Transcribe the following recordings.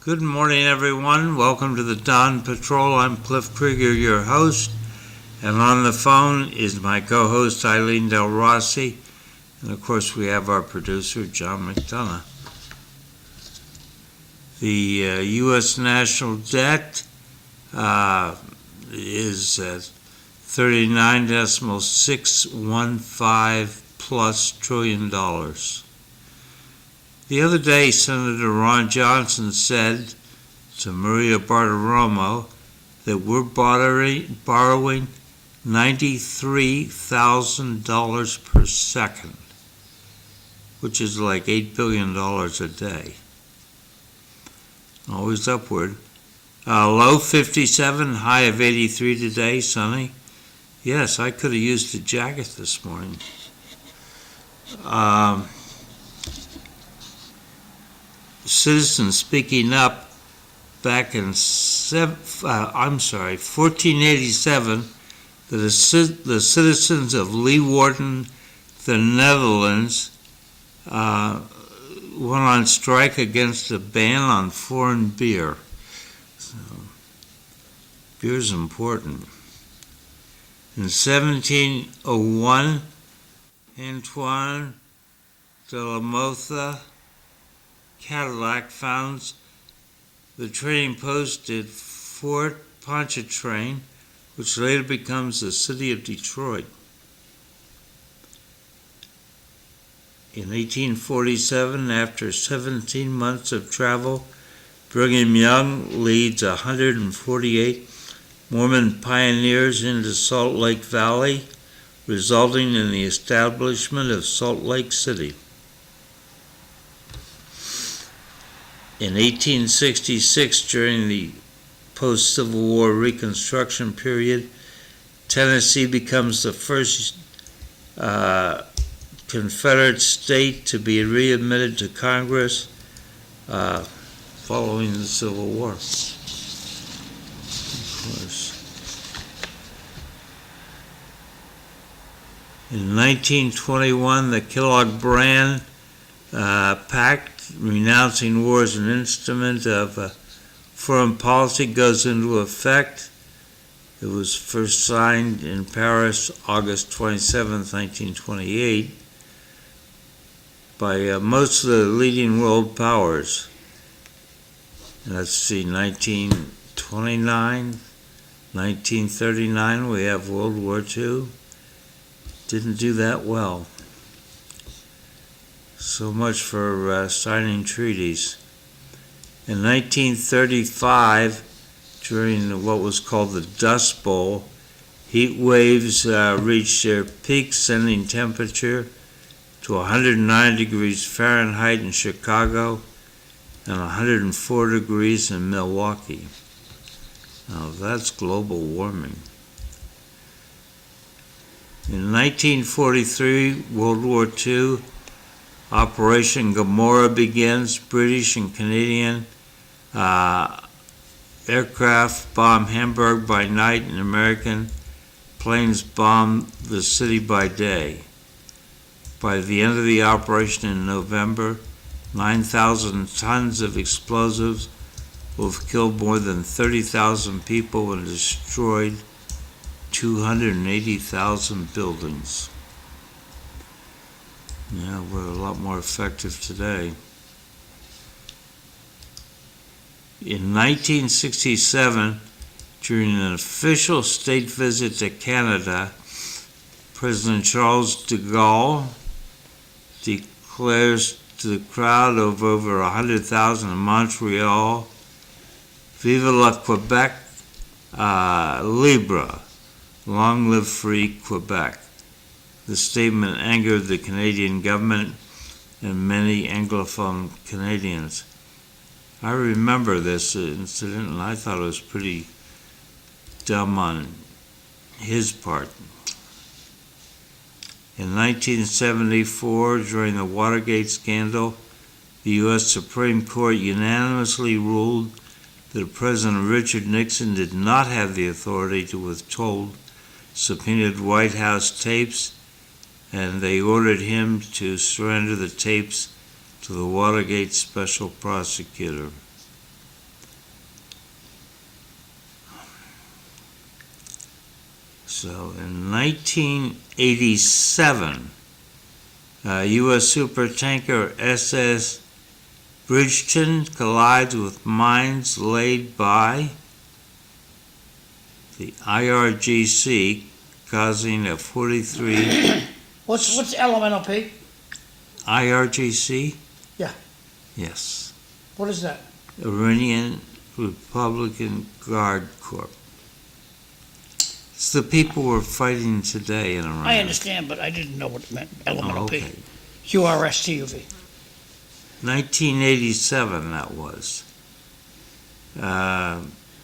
Good morning, everyone. Welcome to the Dawn Patrol. I'm Cliff Krieger, your host, and on the phone is my co-host Eileen Delrossi, and of course we have our producer John McDonough. The U.S. national debt is at 39.615 plus trillion dollars. The other day, Senator Ron Johnson said to Maria Bartiromo that we're borrowing $93,000 per second, which is like $8 billion a day. Always upward. Low 57, high of 83 today, sunny. Yes, I could have used a jacket this morning. Citizens speaking up back in 1487, that the citizens of Leeuwarden, the Netherlands, went on strike against a ban on foreign beer. So, beer is important. In 1701, Antoine de la Mothe Cadillac founds the trading post at Fort Pontchartrain, which later becomes the city of Detroit. In 1847, after 17 months of travel, Brigham Young leads 148 Mormon pioneers into Salt Lake Valley, resulting in the establishment of Salt Lake City. In 1866, during the post-Civil War Reconstruction period, Tennessee becomes the first Confederate state to be readmitted to Congress following the Civil War. Of course. In 1921, the Kellogg-Briand Pact, renouncing war as an instrument of foreign policy, goes into effect. It was first signed in Paris August 27, 1928, by most of the leading world powers. Let's see, 1929, 1939, we have World War II. Didn't do that well. So much for signing treaties. In 1935, during what was called the Dust Bowl, heat waves reached their peak, sending temperature to 109 degrees Fahrenheit in Chicago and 104 degrees in Milwaukee. Now that's global warming. In 1943, World War II, Operation Gomorrah begins. British and Canadian aircraft bomb Hamburg by night, and American planes bomb the city by day. By the end of the operation in November, 9,000 tons of explosives will have killed more than 30,000 people and destroyed 280,000 buildings. Yeah, we're a lot more effective today. In 1967, during an official state visit to Canada, President Charles de Gaulle declares to the crowd of over 100,000 in Montreal, "Vive la Quebec libre, long live free Quebec." The statement angered the Canadian government and many Anglophone Canadians. I remember this incident, and I thought it was pretty dumb on his part. In 1974, during the Watergate scandal, the U.S. Supreme Court unanimously ruled that President Richard Nixon did not have the authority to withhold subpoenaed White House tapes, and they ordered him to surrender the tapes to the Watergate special prosecutor. So in 1987, U.S. supertanker SS Bridgeton collides with mines laid by the IRGC, causing a 43... What's elemental P? IRGC? Yeah. Yes. What is that? Iranian Republican Guard Corps. It's the people we're fighting today in Iran. I understand, but I didn't know what it meant. Elemental P. Okay. QRSTUV. 1987 that was.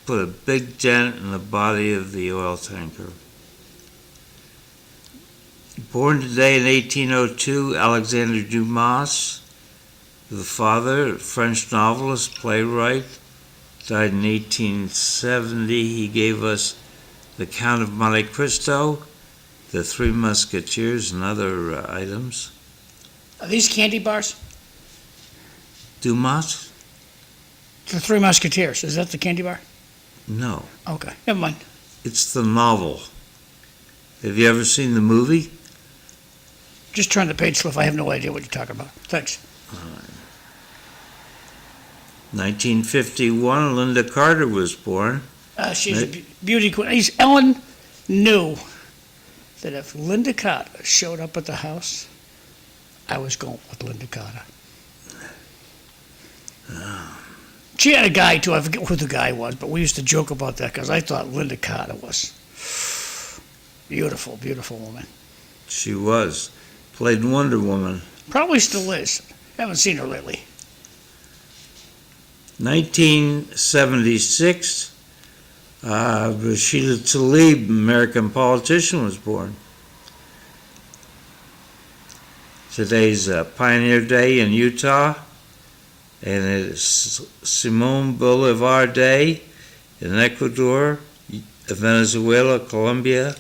Put a big dent in the body of the oil tanker. Born today in 1802, Alexandre Dumas, the father, French novelist, playwright, died in 1870. He gave us The Count of Monte Cristo, The Three Musketeers, and other items. Are these candy bars? Dumas? The Three Musketeers. Is that the candy bar? No. Okay, never mind. It's the novel. Have you ever seen the movie? Just turn the page, Cliff. I have no idea what you're talking about. Thanks. 1951, Linda Carter was born. She's a beauty queen. Ellen knew that if Linda Carter showed up at the house, I was going with Linda Carter. She had a guy, too. I forget who the guy was, but we used to joke about that because I thought Linda Carter was beautiful, beautiful woman. She was. Played Wonder Woman. Probably still is. Haven't seen her lately. 1976, Rashida Tlaib, American politician, was born. Today's Pioneer Day in Utah, and it is Simon Bolivar Day in Ecuador, Venezuela, Colombia,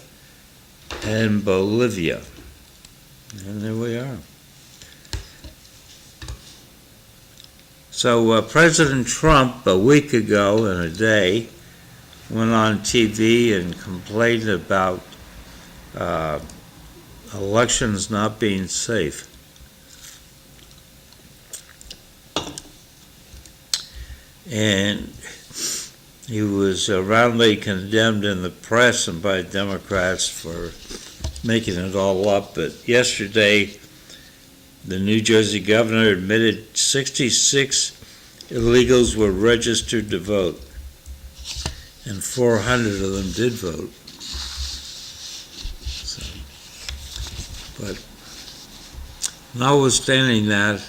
and Bolivia. And there we are. So President Trump, a week ago in a day, went on TV and complained about elections not being safe. And he was roundly condemned in the press and by Democrats for making it all up. But yesterday, the New Jersey governor admitted 66 illegals were registered to vote, and 400 of them did vote. So, but notwithstanding that,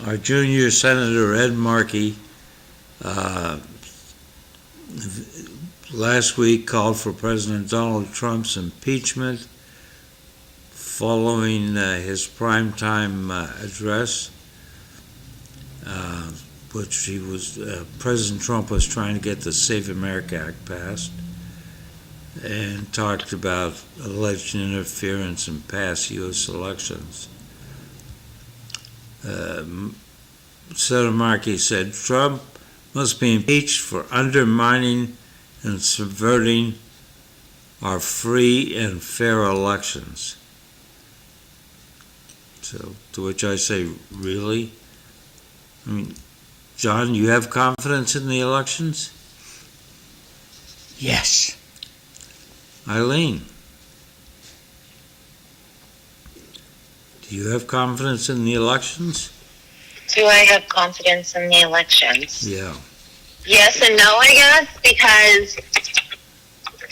our junior Senator Ed Markey last week called for President Donald Trump's impeachment following his primetime address, which President Trump was trying to get the Save America Act passed, and talked about alleged interference in past U.S. elections. Senator Markey said Trump must be impeached for undermining and subverting our free and fair elections. So, to which I say, really? I mean, John, you have confidence in the elections? Yes. Eileen, do you have confidence in the elections? Do I have confidence in the elections? Yeah. Yes and no, I guess, because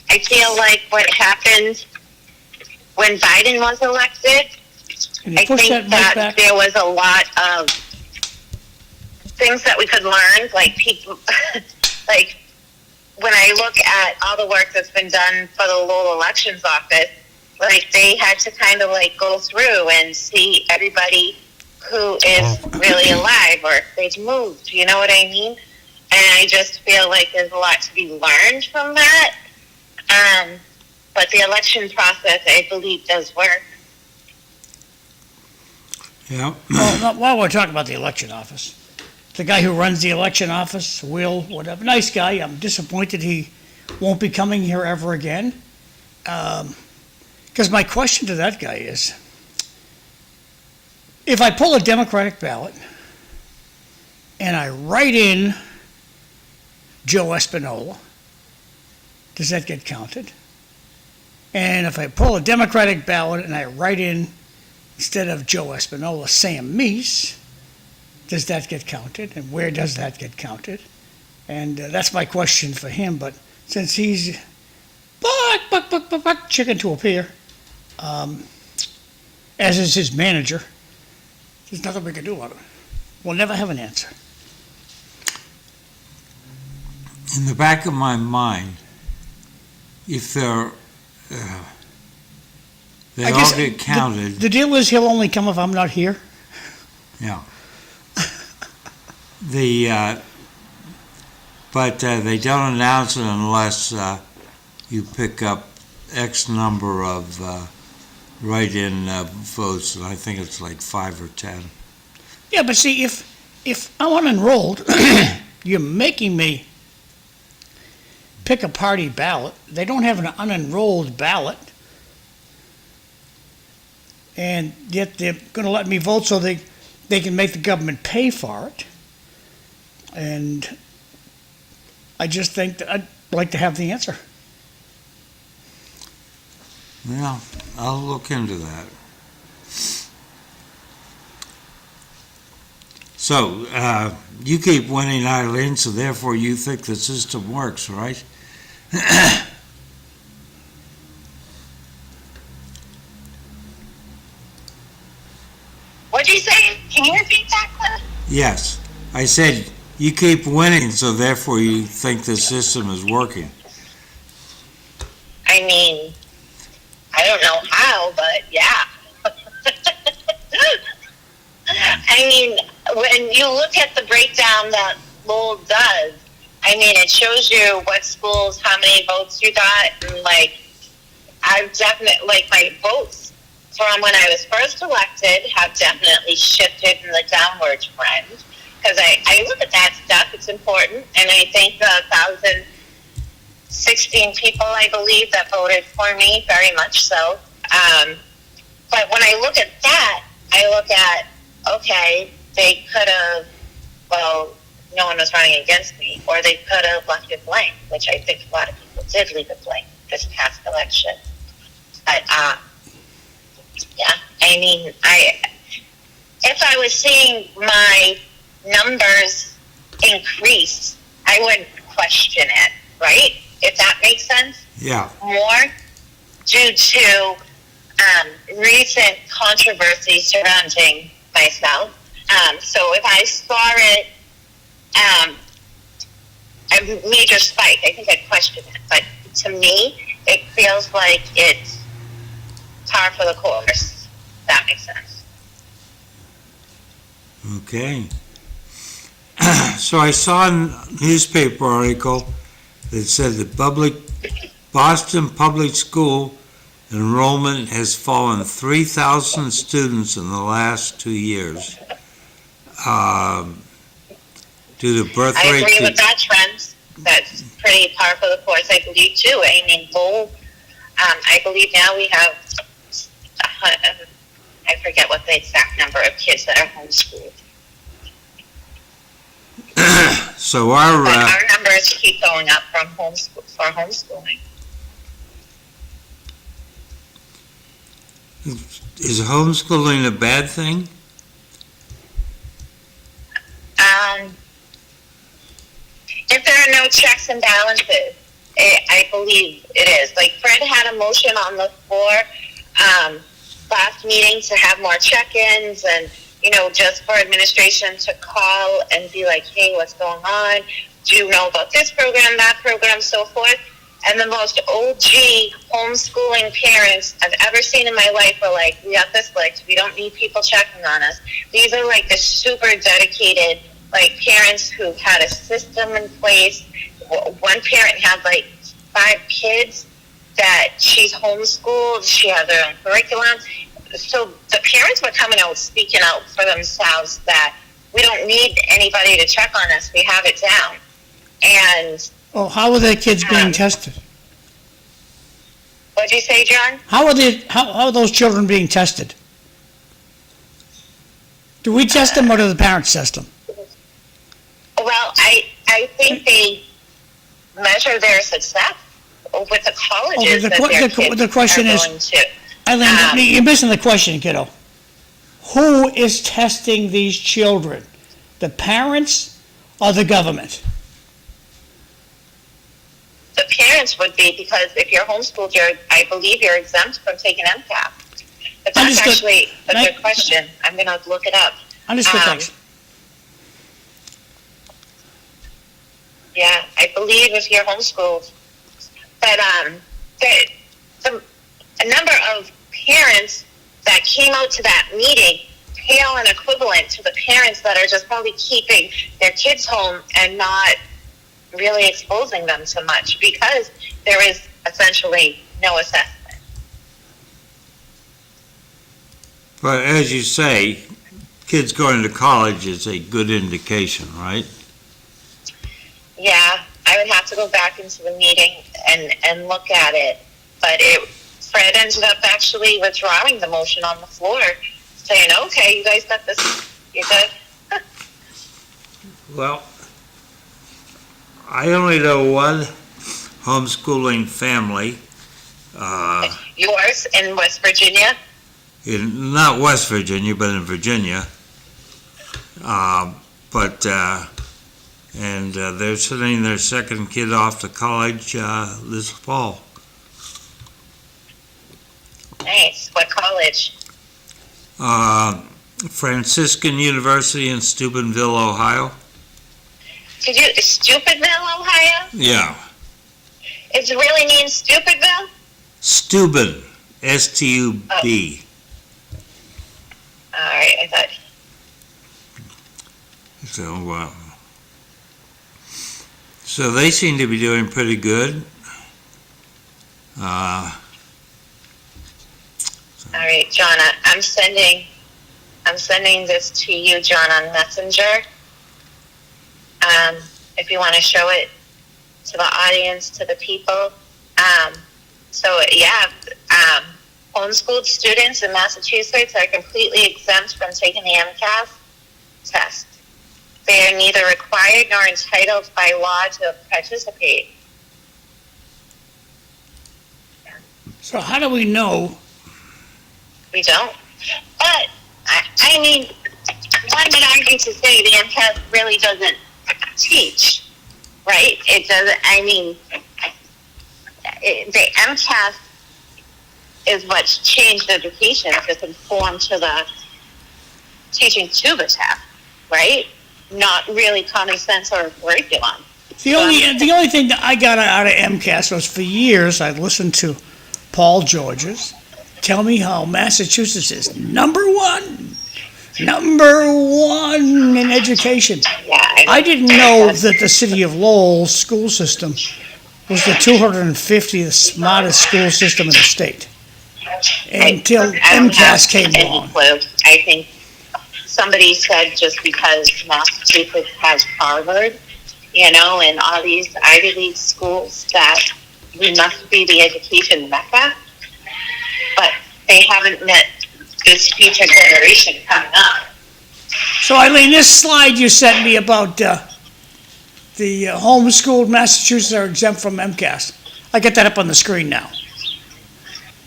I feel like what happened when Biden was elected, I think that there was a lot of things that we could learn, like people, like when I look at all the work that's been done for the Lowell Elections Office, like they had to kind of like go through and see everybody who is really alive or if they've moved, you know what I mean? And I just feel like there's a lot to be learned from that. But the election process, I believe, does work. Yeah. Well, while we're talking about the election office, the guy who runs the election office, Will, whatever, nice guy. I'm disappointed he won't be coming here ever again. Because my question to that guy is, if I pull a Democratic ballot and I write in Joe Espinola, does that get counted? And if I pull a Democratic ballot and I write in, instead of Joe Espinola, Sam Meese, does that get counted? And where does that get counted? And that's my question for him. But since he's chicken to appear, as is his manager, there's nothing we can do about it. We'll never have an answer. In the back of my mind, if they're, they I all guess get counted. The deal is he'll only come if I'm not here. Yeah. But they don't announce it unless you pick up X number of write-in votes, and I think it's like 5 or 10. Yeah, but see, if I'm unenrolled, you're making me pick a party ballot. They don't have an unenrolled ballot, and yet they're going to let me vote so they can make the government pay for it. And I just think that I'd like to have the answer. Yeah, I'll look into that. So, you keep winning, Eileen, so therefore you think the system works, right? What'd you say? Can you repeat that, Cliff? Yes. I said you keep winning, so therefore you think the system is working. I mean, I don't know how, but yeah. I mean, when you look at the breakdown that Lowell does, I mean, it shows you what schools, how many votes you got, and like, I've definitely, like, my votes from when I was first elected have definitely shifted in the downward trend. Because I look at that stuff, it's important, and I think the 1,016 people, I believe, that voted for me, very much so. But when I look at that, I look at, okay, they could have, well, no one was running against me, or they could have left it blank, which I think a lot of people did leave it blank this past election. But, yeah, I mean, if I was seeing my numbers increase, I would question it, right? If that makes sense? Yeah. More due to recent controversy surrounding myself. So if I saw it, a major spike, I think I'd question it. But to me, it feels like it's par for the course. If that makes sense. Okay. So I saw a newspaper article that said the Boston Public School enrollment has fallen 3,000 students in the last 2 years due to birth rate. I agree with that trend. That's pretty par for the course, I believe, too. I mean, Lowell, I believe now we have, I forget what the exact number of kids that are homeschooled. So our numbers keep going up for homeschooling. Is homeschooling a bad thing? If there are no checks and balances, I believe it is. Like Fred had a motion on the floor last meeting to have more check-ins and, you know, just for administration to call and be like, hey, what's going on? Do you know about this program, that program, so forth? And the most OG homeschooling parents I've ever seen in my life were like, we got this licked. We don't need people checking on us. These are like the super dedicated, like parents who had a system in place. One parent had like 5 kids that she's homeschooled. She has her own curriculum. So the parents were coming out, speaking out for themselves that we don't need anybody to check on us. We have it down. And Oh, how are their kids being tested? what'd What'd you say, John? How are those children being tested? Do we test them or do the parents test them? Well, I think they measure their success with the colleges that their kids the question are is, going to. Eileen, you're missing the question, kiddo. Who is testing these children? The parents or the government? The parents would be, because if you're homeschooled, I believe you're exempt from taking MCAS. But that's Understood. actually a good question. I'm going to look it up. Understood, thanks. Yeah, I believe if you're homeschooled. But a number of parents that came out to that meeting pale and equivalent to the parents that are just probably keeping their kids home and not really exposing them so much, because there is essentially no assessment. But as you say, kids going to college is a good indication, right? Yeah, I would have to go back into the meeting and look at it. But Fred ended up actually withdrawing the motion on the floor, saying, okay, you guys got this, you're good. Well, I only know one homeschooling family. Yours in West Virginia? Not West Virginia, but in Virginia. They're sending their second kid off to college this fall. Nice. What college? Franciscan University in Steubenville, Ohio. Stupidville, Ohio? Yeah. It really means Stupidville? Steuben, S-T-U-B. All right, I thought. So they seem to be doing pretty good. All right, John, I'm sending this to you, John, on Messenger. If you want to show it to the audience, to the people. Homeschooled students in Massachusetts are completely exempt from taking the MCAS test. They are neither required nor entitled by law to participate. So how do we know? We don't. But, I mean, one would argue to say the MCAS really doesn't teach, right? It doesn't, the MCAS is what's changed education to conform to the teaching to the test, right? Not really common sense or curriculum. The only thing that I got out of MCAS was, for years I'd listened to Paul George's tell me how Massachusetts is number one in education. Yeah, I didn't know that the city of Lowell school system was the 250th smartest school system in the state until MCAS came along. I think somebody said just because Massachusetts has Harvard, and all these Ivy League schools, that we must be the education mecca, but they haven't met this future generation coming up. So, Eileen, this slide you sent me about the homeschooled Massachusetts are exempt from MCAS. I get that up on the screen now.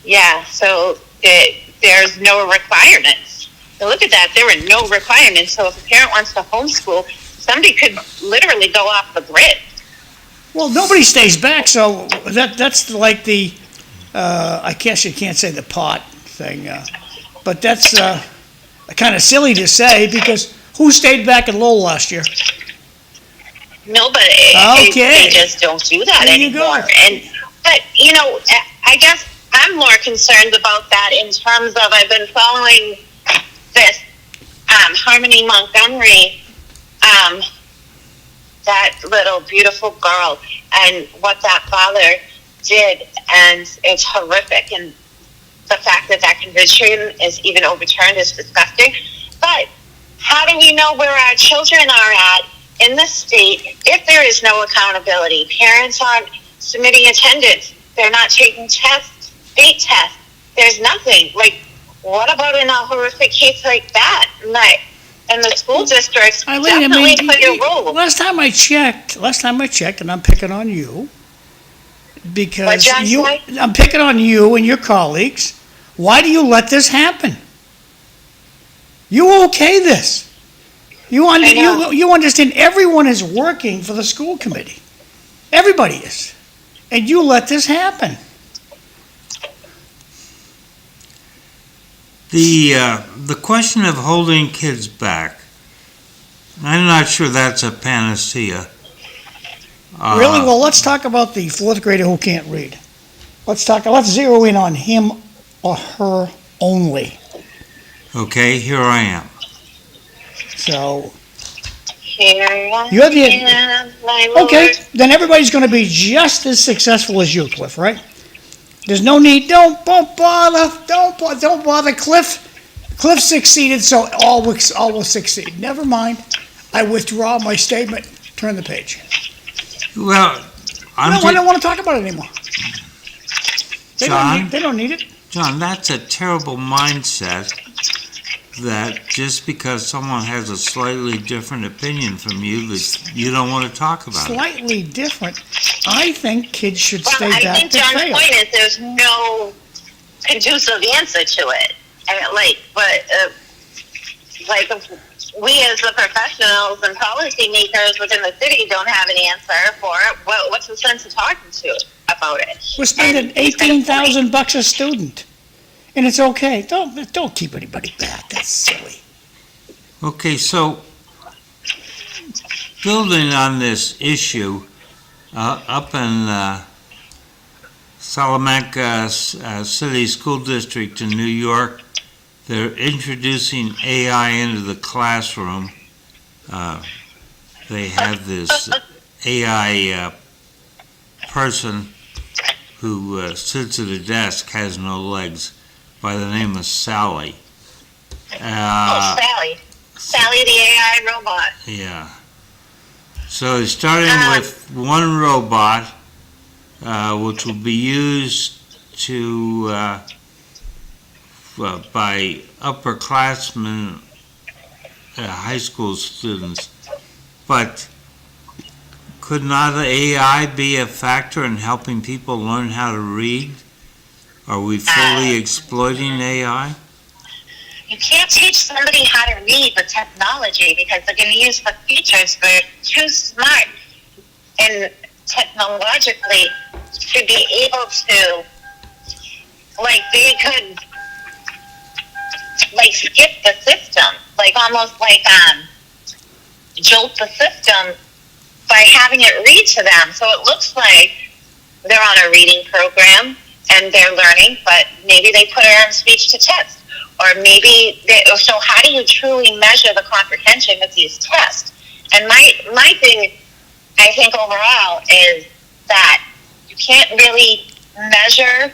Yeah, so there's no requirements. So look at that. There are no requirements. So if a parent wants to homeschool, somebody could literally go off the grid. Well, nobody stays back, so that's like the, I guess you can't say the pot thing, but that's kind of silly to say, because who stayed back in Lowell last year? Nobody. Okay. They just don't do that there anymore. You go. But I guess I'm more concerned about that in terms of, I've been following this Harmony Montgomery, that little beautiful girl, and what that father did, and it's horrific, and the fact that conviction is even overturned is disgusting. But how do we know where our children are at in the state if there is no accountability? Parents aren't submitting attendance. They're not taking tests. state test. There's nothing. Like, what about in a horrific case like that? And the school districts Eileen, definitely put your rule. last time I checked, and I'm picking on you, because What, John, sorry? I'm picking on you and your colleagues. Why do you let this happen? You okay this? You understand everyone is working for the school committee. Everybody is. And you let this happen. The question of holding kids back, I'm not sure that's a panacea. Really? Well, let's talk about the fourth grader who can't read. Let's zero in on him or her only. Okay, here I am. So, Here I You're the- am, my Lord. okay, then everybody's going to be just as successful as you, Cliff, right? There's no need. Don't bother. Cliff succeeded, so all will succeed. Never mind. I withdraw my statement. Turn the page. Well, I don't want to talk about it anymore. They John? don't need it. John, that's a terrible mindset, that just because someone has a slightly different opinion from you, that you don't want to talk about it. Slightly different. I think kids should Well, stay I back think to John's fail. point is there's no conducive answer to it. We as the professionals and policymakers within the city don't have an answer for it. What's the sense of talking to about it? We're spending $18,000 a student, and it's okay. Don't keep anybody back. That's silly. Okay, so building on this issue, up in Salamanca City School District in New York, they're introducing AI into the classroom. They have this AI person who sits at a desk, has no legs, by the name of Sally. Sally. Sally, the AI robot. Yeah. So starting with one robot, which will be used to by upperclassmen, high school students. But could not AI be a factor in helping people learn how to read? Are we fully exploiting AI? You can't teach somebody how to read with technology because they're going to use the features. They're too smart and technologically to be able to, they could, skip the system, almost jolt the system by having it read to them. So it looks like they're on a reading program and they're learning, but maybe they put it on speech to text. Or maybe, so how do you truly measure the comprehension of these tests? And my thing, I think overall, is that you can't really measure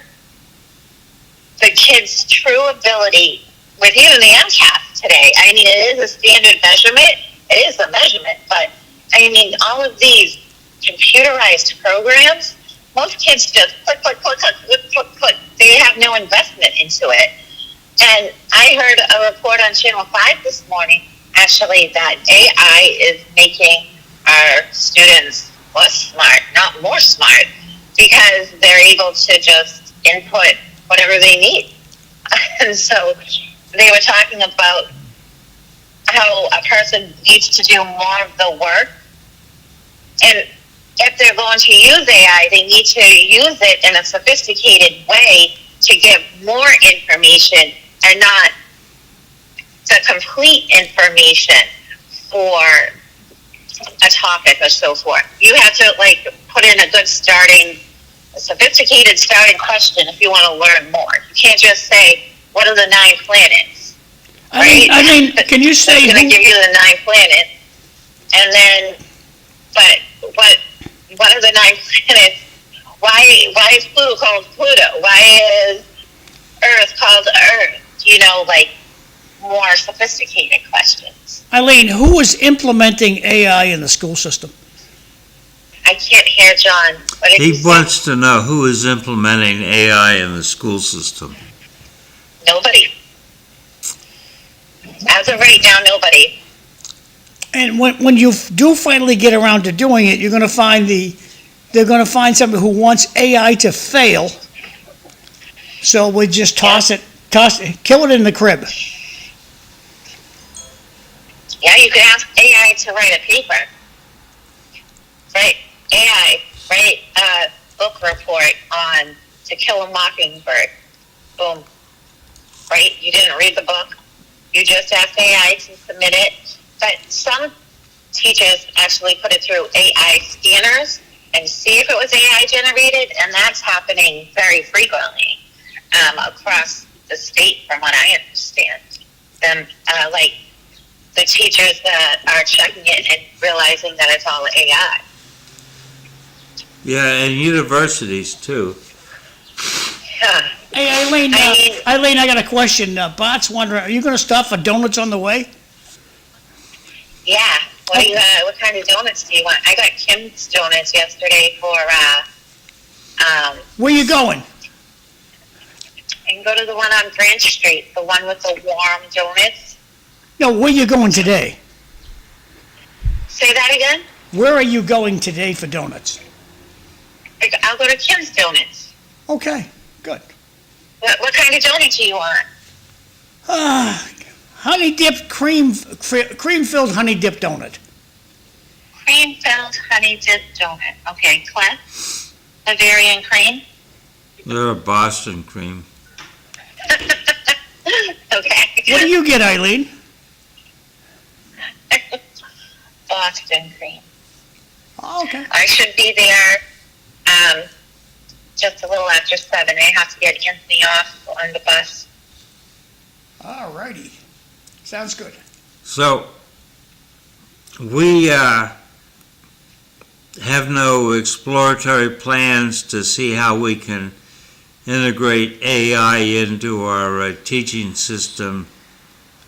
the kid's true ability with even the MCAS today. I mean, it is a standard measurement. It is a measurement, but I mean, all of these computerized programs, most kids just click, click, click, click, click, click, click. They have no investment into it. And I heard a report on Channel 5 this morning, actually, that AI is making our students less smart, not more smart, because they're able to just input whatever they need. And so they were talking about how a person needs to do more of the work. And if they're going to use AI, they need to use it in a sophisticated way to give more information and not the complete information for a topic or so forth. You have to put in a sophisticated starting question if you want to learn more. You can't just say, what are the 9 planets? I mean, can you say... It's going to give you the 9 planets, and then, but what are the 9 planets? Why is Pluto called Pluto? Why is Earth called Earth? More sophisticated questions. Eileen, who is implementing AI in the school system? I can't hear John. What did He you say? wants to know who is implementing AI in the school system. Nobody. As of right now, nobody. And when you do finally get around to doing it, you're going to find they're going to find somebody who wants AI to fail. So we just toss it, kill it in the crib. Yeah, you could ask AI to write a paper. Right? AI, write a book report on To Kill a Mockingbird. Boom. Right? You didn't read the book. You just asked AI to submit it. But some teachers actually put it through AI scanners and see if it was AI generated, and that's happening very frequently across the state, from what I understand. Then, like the teachers that are checking it and realizing that it's all AI. Yeah, and universities too. Huh. Hey, Eileen, I got a question. Bart's wondering, are you going to stop for donuts on the way? Yeah. What do you? What kind of donuts do you want? I got Kim's donuts yesterday for. Where you going? I can go to the one on Branch Street, the one with the warm donuts. No, where you going today? Say that again. Where are you going today for donuts? I'll go to Kim's Donuts. Okay, good. What kind of donut do you want? Honey dipped cream-filled honey dipped donut. Cream-filled honey dip donut. Okay, Cliff. Bavarian cream. They're a Boston cream. Okay. What do you get, Eileen? Boston cream. Oh, okay. I should be there just a little after 7. I have to get Anthony off on the bus. All righty. Sounds good. So, we have no exploratory plans to see how we can integrate AI into our teaching system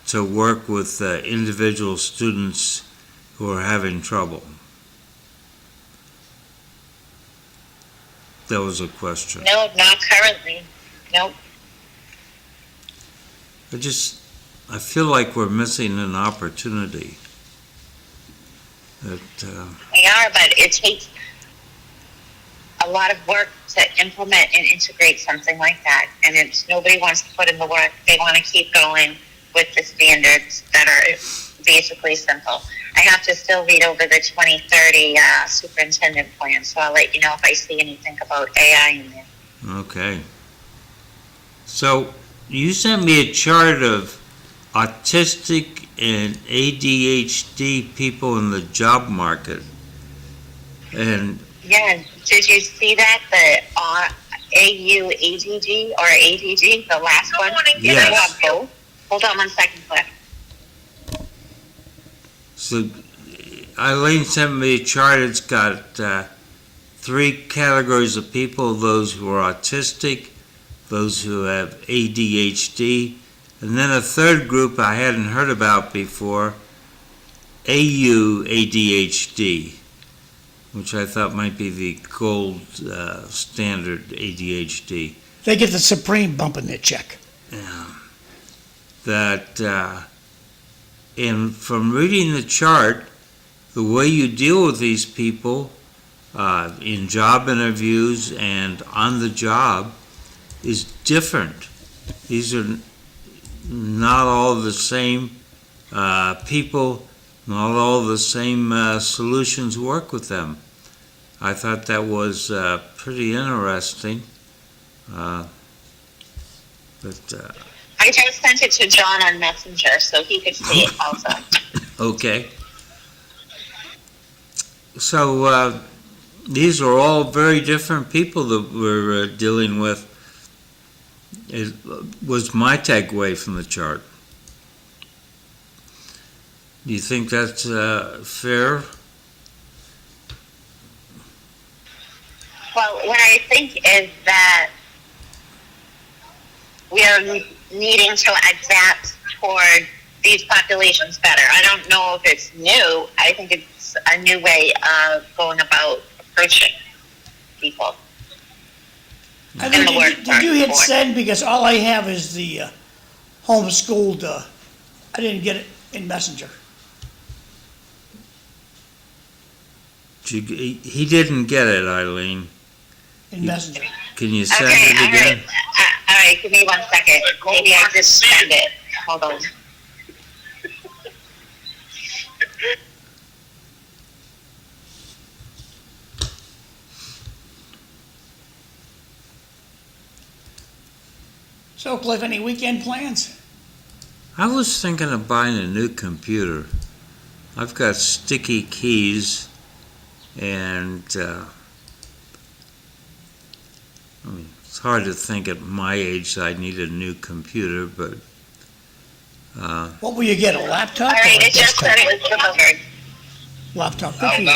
to work with individual students who are having trouble. That was a question. No, not currently. Nope. I feel like we're missing an opportunity. That, We are, but it takes a lot of work to implement and integrate something like that. And nobody wants to put in the work. They want to keep going with the standards that are basically simple. I have to still read over the 2030 superintendent plan, so I'll let you know if I see anything about AI in there. okay. So, you sent me a chart of autistic and ADHD people in the job market. And Yeah, did you see that? The AUADG or ADG, the last one? Yes. I got both. Hold on one second, Cliff. so Eileen sent me a chart. It's got 3 categories of people: those who are autistic, those who have ADHD, and then a third group I hadn't heard about before, AUADHD, which I thought might be the gold standard ADHD. They get the supreme bump in their check. Yeah. That, and from reading the chart, the way you deal with these people in job interviews and on the job is different. These are not all the same people, not all the same solutions work with them. I thought that was pretty interesting. I just sent it to John on Messenger so he could see it also. Okay. So these are all very different people that we're dealing with. It was my takeaway from the chart. Do you think that's fair? Well, what I think is that we are needing to adapt toward these populations better. I don't know if it's new. I think it's a new way of going about hurt people. I And the think, word did you hit part. send? Because all I have is the homeschooled, I didn't get it in Messenger. He didn't get it, Eileen. In Messenger. Can you send Okay, it again? all right, give me 1 second. Maybe I just send it. Hold on. So, Cliff, any weekend plans? I was thinking of buying a new computer. I've got sticky keys, and I mean, it's hard to think at my age I need a new computer, but What will you get, a laptop All or right, a it just desktop? said it was delivered. Laptop, good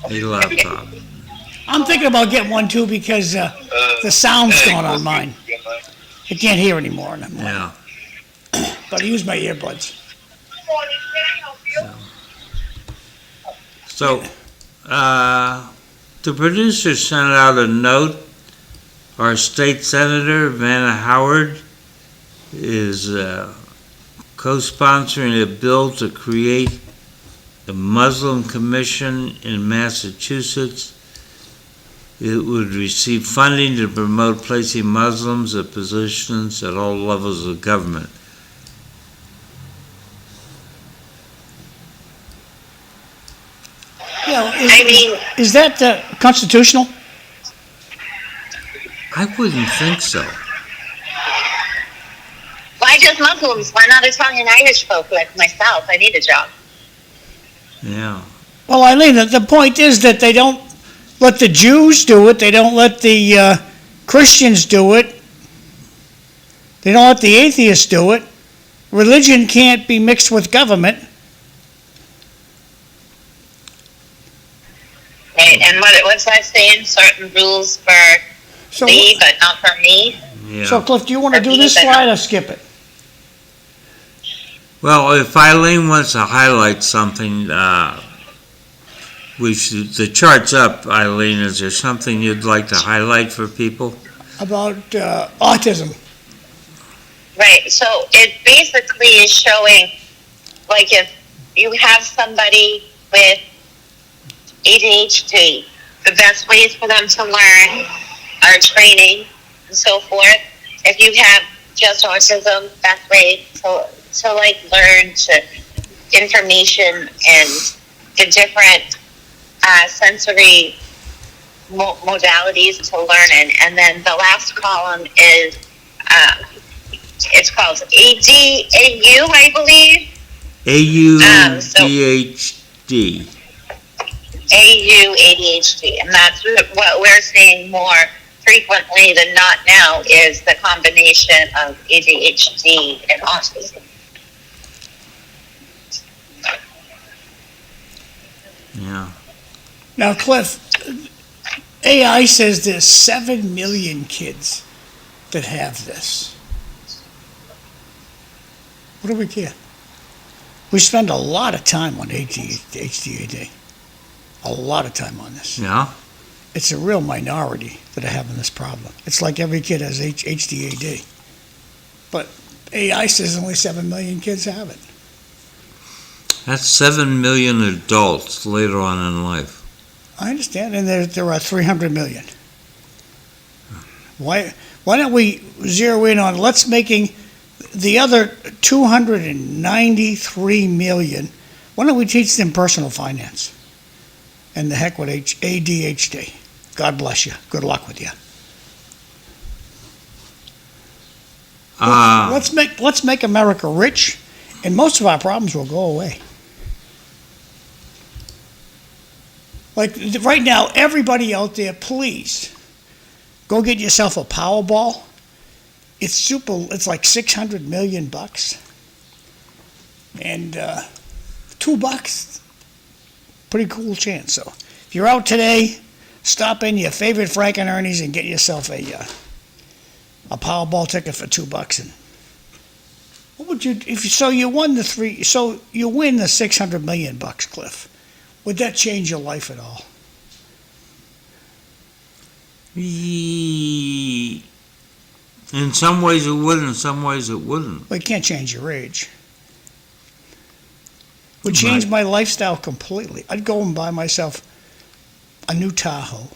for you. a laptop. I'm thinking about getting one too because the sound's going on mine. I can't hear anymore, and I'm like, Yeah. but I use my earbuds. So, the producer sent out a note. Our state senator, Vanna Howard, is co-sponsoring a bill to create a Muslim commission in Massachusetts. It would receive funding to promote placing Muslims at positions at all levels of government. Yeah, I mean, is that constitutional? I wouldn't think so. why just Muslims? Why not Italian Irish folk like myself? I need a job. Yeah. Well, Eileen, the point is that they don't let the Jews do it. They don't let the Christians do it. They don't let the atheists do it. Religion can't be mixed with government. Right, and what's that saying? Certain rules for So, me, but not for me. Yeah. so Cliff, do you want to do this slide or skip it? Well, if Eileen wants to highlight something, we should. The chart's up, Eileen. Is there something you'd like to highlight for people? About autism. Right, so it basically is showing, like, if you have somebody with ADHD, the best ways for them to learn are training and so forth. If you have just autism, best way to like learn to information and the different sensory modalities to learn in. And then the last column is it's called ADAU, I believe. AUDHD. ADHD, and that's what we're seeing more frequently than not now is the combination of ADHD and autism. Yeah. Now, Cliff, AI says there's 7 million kids that have this. What do we get? We spend a lot of time on HDAD. A lot of time on this. Yeah. It's a real minority that are having this problem. It's like every kid has HDAD. But AI says only 7 million kids have it. That's 7 million adults later on in life. I understand, and there are 300 million. Why don't we zero in on let's making the other 293 million? Why don't we teach them personal finance? And the heck with ADHD. God bless you. Good luck with you. Let's make America rich, and most of our problems will go away. Like right now, everybody out there, please go get yourself a Powerball. It's like $600 million, and $2, pretty cool chance. So if you're out today, stop in your favorite Frank and Ernie's and get yourself a Powerball ticket for $2. And what would you you win the $600 million, Cliff? Would that change your life at all? In some ways it would, in some ways it wouldn't. Well, you can't change your age. Would change my lifestyle completely. I'd go and buy myself a new Tahoe.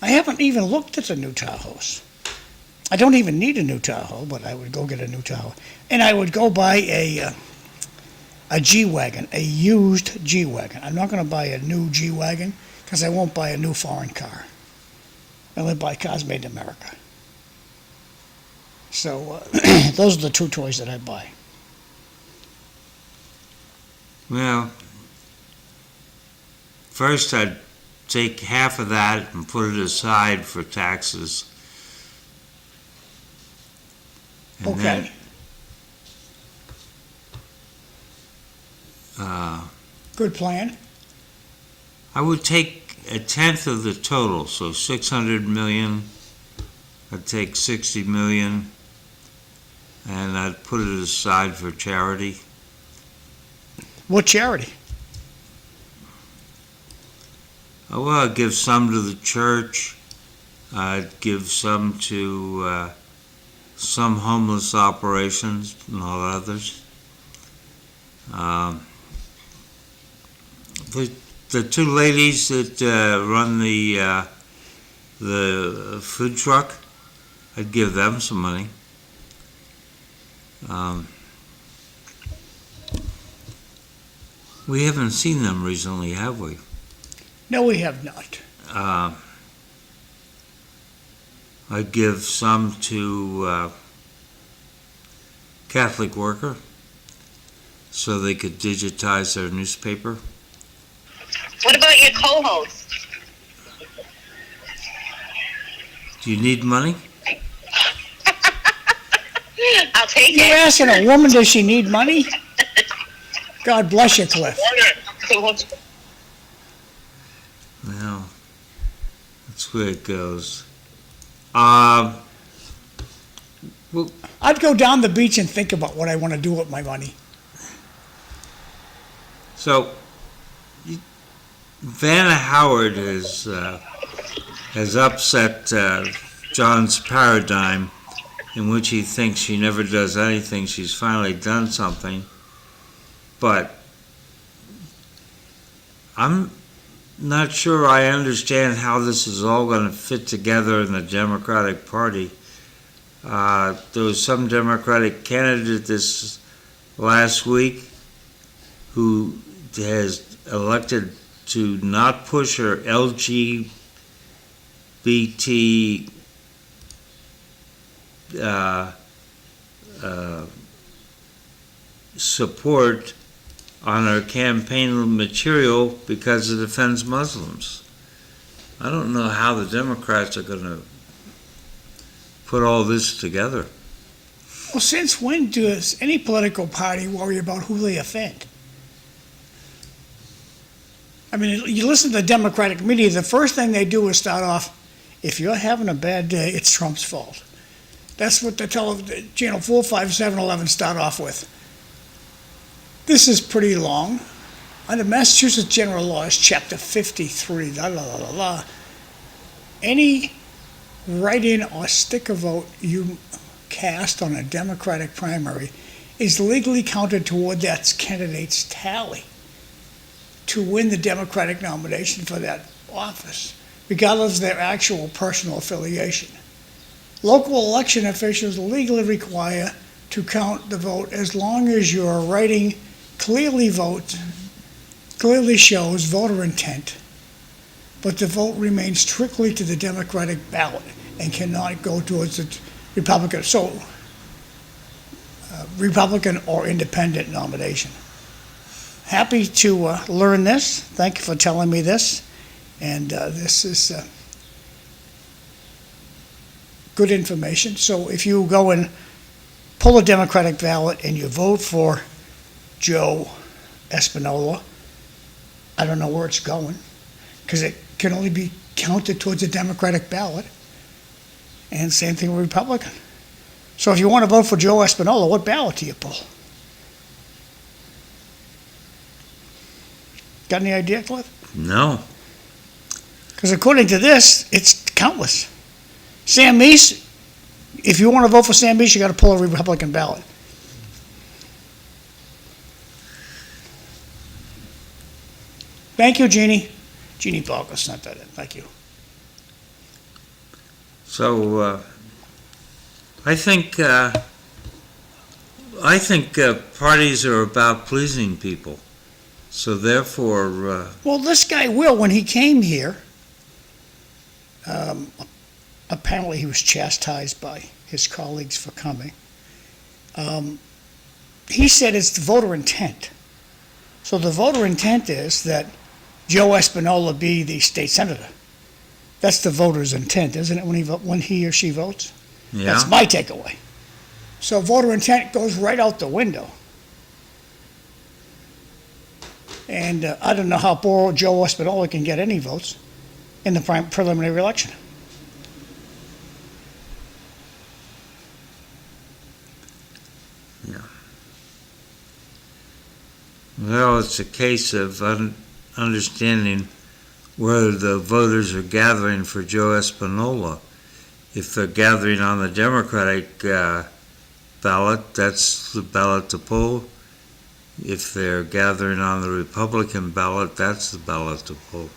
I haven't even looked at the new Tahoes. I don't even need a new Tahoe, but I would go get a new Tahoe. And I would go buy a G-Wagon, a used G-Wagon. I'm not going to buy a new G-Wagon because I won't buy a new foreign car. I only buy cars made in America. So those are the two toys that I buy. Well, first I'd take half of that and put it aside for taxes. And Okay. Good plan. I would take a tenth of the total, so 600 million. I'd take 60 million, and I'd put it aside for charity. What charity? Well, I'd give some to the church. I'd give some to some homeless operations, not others. The two ladies that run the food truck, I'd give them some money. We haven't seen them recently, have we? No, we have not. I'd give some to Catholic worker so they could digitize their newspaper. What about your co-host? Do you need money? I'll take You're it. asking a woman, does she need money? God bless you, Cliff. Well, that's where it goes. Well, I'd go down the beach and think about what I want to do with my money. so Vanna Howard has upset John's paradigm, in which he thinks she never does anything. She's finally done something, but I'm not sure I understand how this is all going to fit together in the Democratic Party. There was some Democratic candidate this last week who has elected to not push her LGBT support on her campaign material because it offends Muslims. I don't know how the Democrats are going to put all this together. Well, since when does any political party worry about who they offend? I mean, you listen to the Democratic media, the first thing they do is start off, if you're having a bad day, it's Trump's fault. That's what the Channel 4, 5, 7, 11 start off with. This is pretty long. Under Massachusetts General Laws, Chapter 53, any write-in or sticker vote you cast on a Democratic primary is legally counted toward that candidate's tally to win the Democratic nomination for that office, regardless of their actual personal affiliation. Local election officials legally require to count the vote as long as your writing clearly shows voter intent, but the vote remains strictly to the Democratic ballot and cannot go towards the Republican. So, Republican or independent nomination. Happy to learn this. Thank you for telling me this. And this is good information. So if you go and pull a Democratic ballot and you vote for Joe Espinola, I don't know where it's going, because it can only be counted towards a Democratic ballot. And same thing with Republican. So if you want to vote for Joe Espinola, what ballot do you pull? Got any idea, Cliff? No. Because according to this, it's countless. Sam Meese, if you want to vote for Sam Meese, you got to pull a Republican ballot. Thank you, Jeannie. Jeannie Balker sent that in. Thank you. So, I think parties are about pleasing people. So therefore, Well, this guy Will, when he came here, apparently he was chastised by his colleagues for coming. He said it's the voter intent. So the voter intent is that Joe Espinola be the state senator. That's the voter's intent, isn't it, when he or she votes? yeah. That's my takeaway. So voter intent goes right out the window. And I don't know how poor Joe Espinola can get any votes in the preliminary election. Well, it's a case of understanding whether the voters are gathering for Joe Espinola. If they're gathering on the Democratic ballot, that's the ballot to pull. If they're gathering on the Republican ballot, that's the ballot to pull.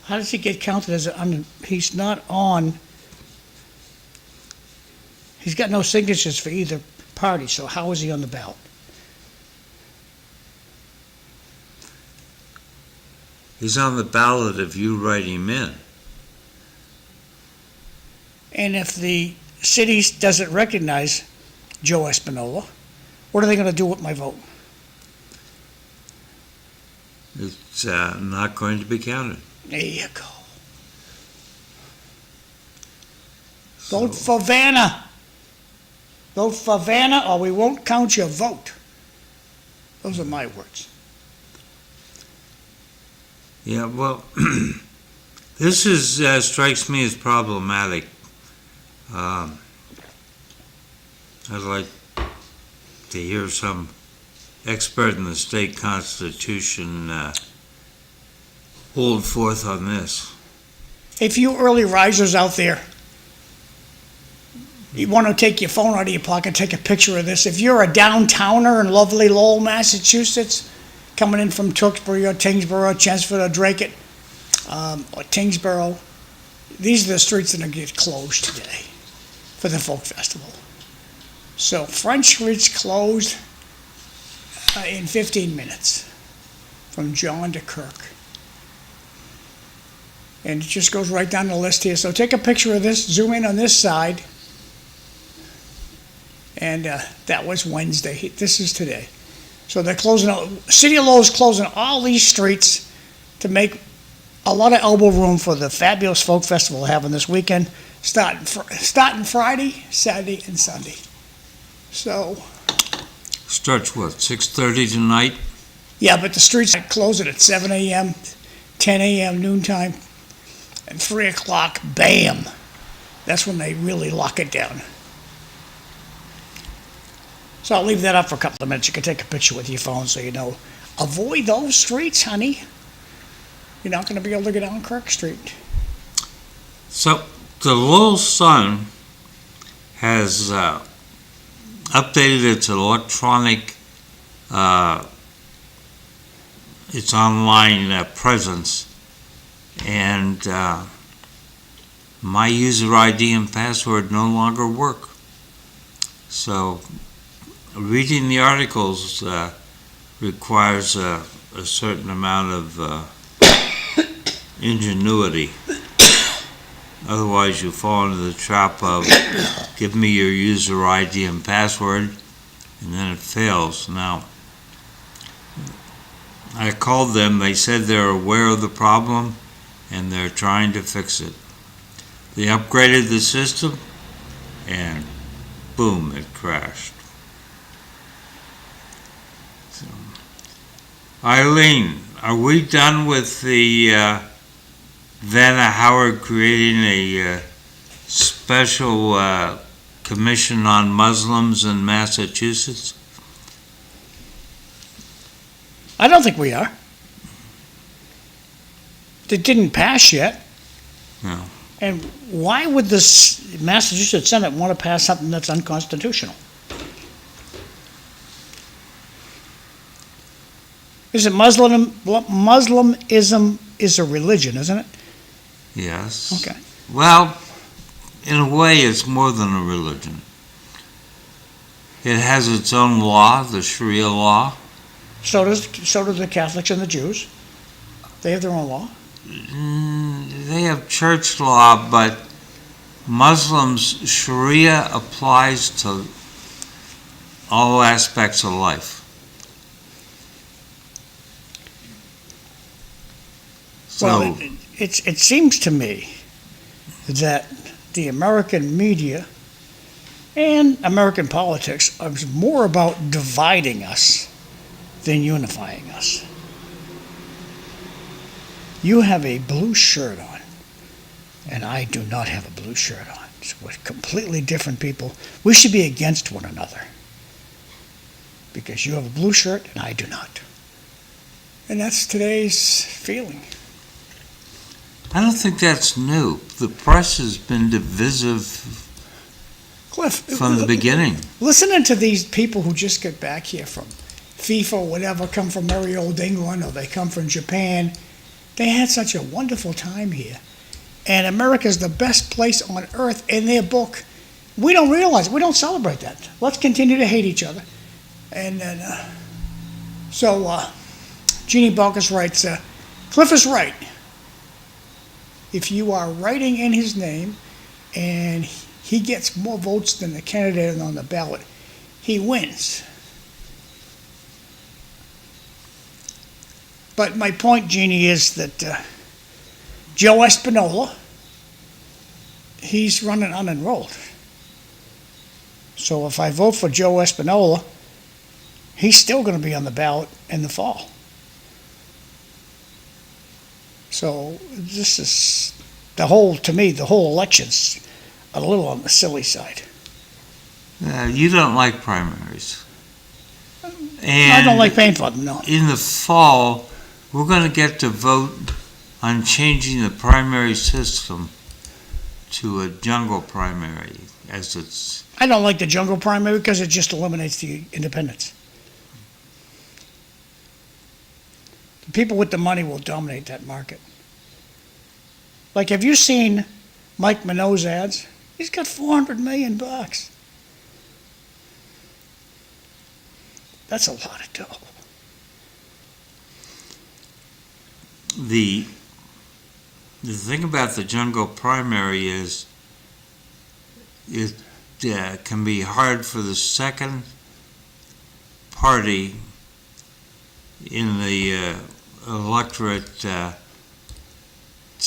How does he get counted as he's not on, he's got no signatures for either party, so how is he on the ballot? He's on the ballot if you write him in. And if the city doesn't recognize Joe Espinola, what are they going to do with my vote? It's not going to be counted. There you go. Vote for Vanna. Vote for Vanna or we won't count your vote. Those are my words. Yeah, well, this is strikes me as problematic. I'd like to hear some expert in the state constitution hold forth on this. If you early risers out there, you want to take your phone out of your pocket, take a picture of this. If you're a downtowner in lovely Lowell, Massachusetts, coming in from Tewksbury or Tingsboro, Chelmsford or Dracut, or Tingsboro, these are the streets that are going to get closed today for the folk festival. So French Street's closed in 15 minutes from John to Kirk. And it just goes right down the list here. So take a picture of this, zoom in on this side. And that was Wednesday. This is today. So they're closing, City of Lowell is closing all these streets to make a lot of elbow room for the fabulous folk festival they're having this weekend, starting Friday, Saturday, and Sunday. So. Starts what, 6:30 tonight? Yeah, but the streets are closing at 7 a.m., 10 a.m., noontime, and 3 o'clock, bam. That's when they really lock it down. So I'll leave that up for a couple of minutes. You can take a picture with your phone so you know. Avoid those streets, honey. You're not going to be able to get on Kirk Street. So the Lowell Sun has updated its electronic, its online presence, and my user ID and password no longer work. So reading the articles requires a certain amount of ingenuity. Otherwise, you fall into the trap of give me your user ID and password, and then it fails. Now, I called them. They said they're aware of the problem, and they're trying to fix it. They upgraded the system, and boom, it crashed. So, Eileen, are we done with the Vanna Howard creating a special commission on Muslims in Massachusetts? I don't think we are. that didn't pass yet. No. And why would the Massachusetts Senate want to pass something that's unconstitutional? Is it Muslimism is a religion, isn't it? Yes. Okay. Well, in a way, it's more than a religion. It has its own law, the Sharia law. So do the Catholics and the Jews. They have their own law. They have church law, but Muslims, Sharia applies to all aspects of life. So, Well, it seems to me that the American media and American politics are more about dividing us than unifying us. You have a blue shirt on, and I do not have a blue shirt on. So we're completely different people. We should be against one another because you have a blue shirt and I do not. And that's today's feeling. I don't think that's new. The press has been divisive Cliff, from the beginning. listening to these people who just get back here from FIFA or whatever, come from merry old England or they come from Japan, they had such a wonderful time here. And America's the best place on earth in their book. We don't realize it. We don't celebrate that. Let's continue to hate each other. And then, Jeannie Balkus writes, Cliff is right. If you are writing in his name and he gets more votes than the candidate on the ballot, he wins. But my point, Jeannie, is that Joe Espinola, he's running unenrolled. So if I vote for Joe Espinola, he's still going to be on the ballot in the fall. So this is to me, the whole election's a little on the silly side. You don't like primaries. And I don't like paying for them, no. in the fall, we're going to get to vote on changing the primary system to a jungle primary, as it's... I don't like the jungle primary because it just eliminates the independents. The people with the money will dominate that market. Like, have you seen Mike Minogue's ads? He's got $400 million. That's a lot of dough. The thing about the jungle primary is it can be hard for the second party in the electorate to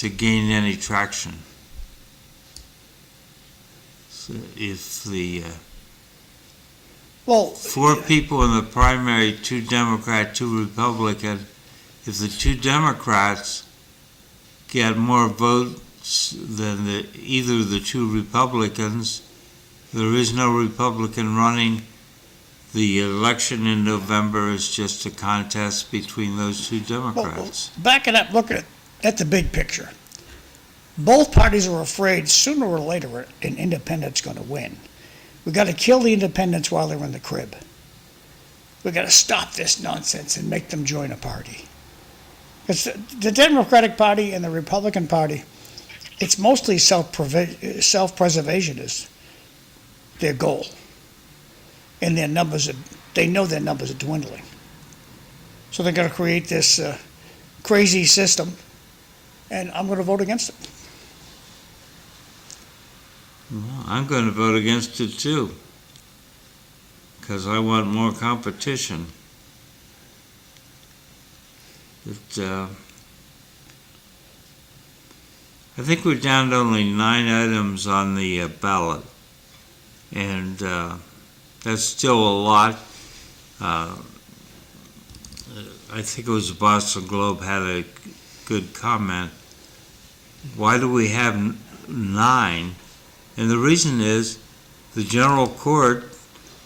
gain any traction. So if the four people in the primary, 2 Democrat, 2 Republican, if the 2 Democrats get more votes than either of the 2 Republicans, there is no Republican running. The election in November is just a contest between those 2 Democrats. Well, back it up, look at the big picture. Both parties are afraid sooner or later an independent's going to win. We've got to kill the independents while they're in the crib. We've got to stop this nonsense and make them join a party. Because the Democratic Party and the Republican Party, it's mostly self-preservation is their goal. And their numbers they know their numbers are dwindling. So they're going to create this crazy system, and I'm going to vote against it. Well, I'm going to vote against it too, because I want more competition. But, I think we're down to only 9 items on the ballot, and that's still a lot. I think it was the Boston Globe had a good comment. Why do we have 9? And the reason is the general court,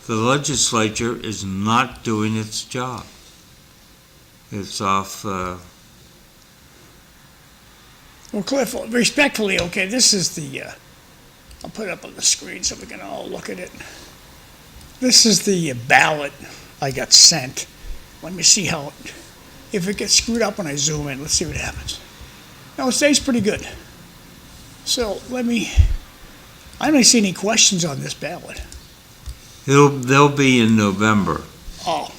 the legislature, is not doing its job. It's off Well, Cliff, respectfully, okay, this is the, I'll put it up on the screen so we can all look at it. This is the ballot I got sent. Let me see how, if it gets screwed up when I zoom in, let's see what happens. No, it stays pretty good. So I don't see any questions on this ballot. They'll be in November. Oh.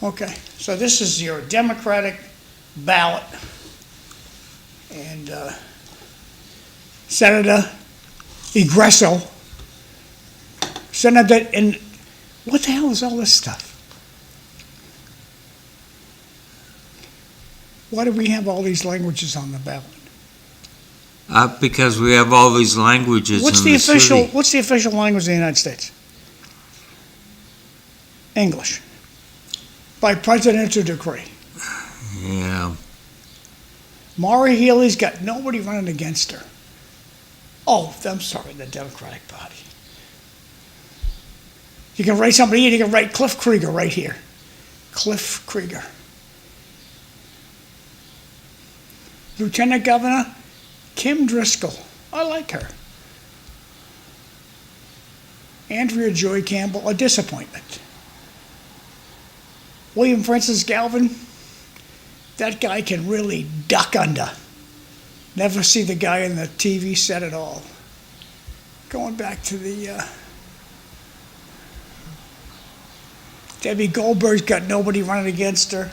Okay, so this is your Democratic ballot. And Senator Egresso, Senator, and what the hell is all this stuff? Why do we have all these languages on the ballot? Because we have all these languages in the city. What's the official language of the United States? English. By presidential decree. Yeah. Maura Healey's got nobody running against her. Oh, I'm sorry, the Democratic Party. You can write somebody in, you can write Cliff Krieger right here. Cliff Krieger. Lieutenant Governor Kim Driscoll. I like her. Andrea Joy Campbell, a disappointment. William Francis Galvin, that guy can really duck under. Never see the guy in the TV set at all. Going back to the Debbie Goldberg's got nobody running against her.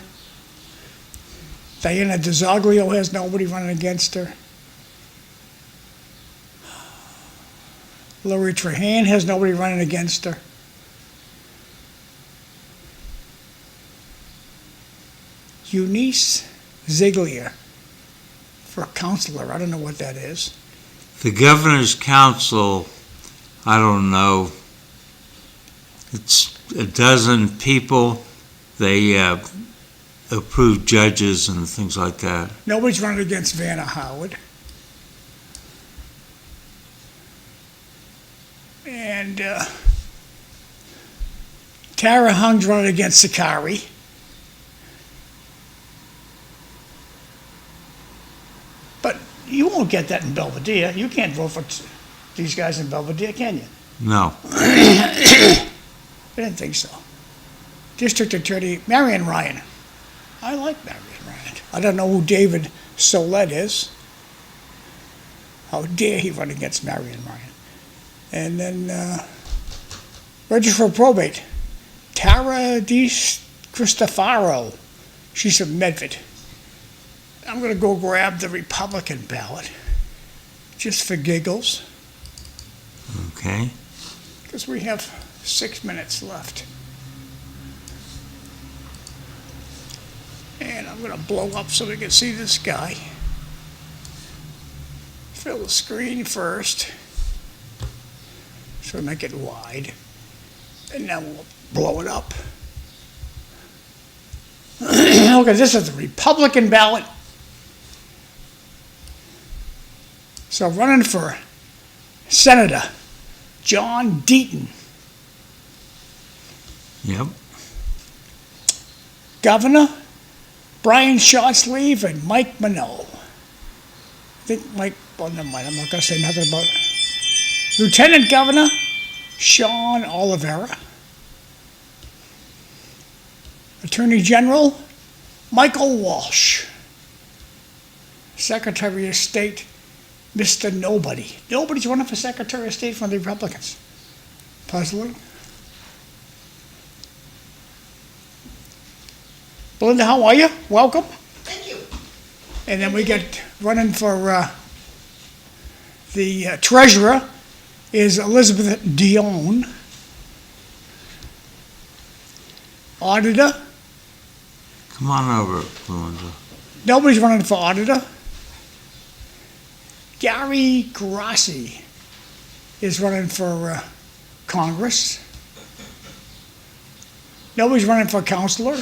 Diana DeZoglio has nobody running against her. Lori Trahan has nobody running against her. Eunice Ziegler for counselor. I don't know what that is. The governor's council, I don't know. It's a dozen people. They approve judges and things like that. Nobody's running against Vanna Howard. And Tara Hung's running against Sakari. But you won't get that in Belvedere. You can't vote for these guys in Belvedere, can you? No. I didn't think so. District Attorney Marion Ryan. I like Marion Ryan. I don't know who David Solette is. How dare he run against Marion Ryan? And then Register for Probate, Tara Cristofaro. She's from Medford. I'm going to go grab the Republican ballot, just for giggles. Okay. Because we have 6 minutes left. And I'm going to blow up so we can see this guy. Fill the screen first. So make it wide. And then we'll blow it up. Okay, this is the Republican ballot. So running for Senator John Deaton. Yep. Governor Brian Shortsleeve and Mike Minot. I think Mike, well, never mind, I'm not going to say nothing about it. Lieutenant Governor Sean Oliveira. Attorney General Michael Walsh. Secretary of State Mr. Nobody. Nobody's running for Secretary of State from the Republicans. Puzzling. Belinda, how are you? Welcome. Thank you. And then we get running for the treasurer is Elizabeth Dion. Auditor. Come on over, Belinda. Nobody's running for auditor. Gary Balser is running for Congress. Nobody's running for counselor.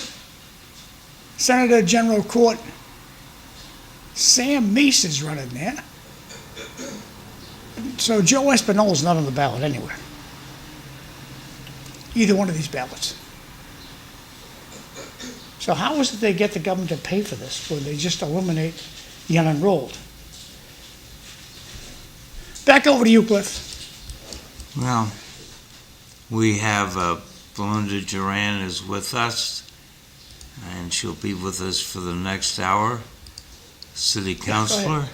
Senator General Court Sam Meese is running there. So Joe Espinola's not on the ballot anywhere. Either one of these ballots. So how is it they get the government to pay for this, when they just eliminate the unenrolled? Back over to you, Cliff. Well, we have Belinda Juran is with us, and she'll be with us for the next hour. City Councilor.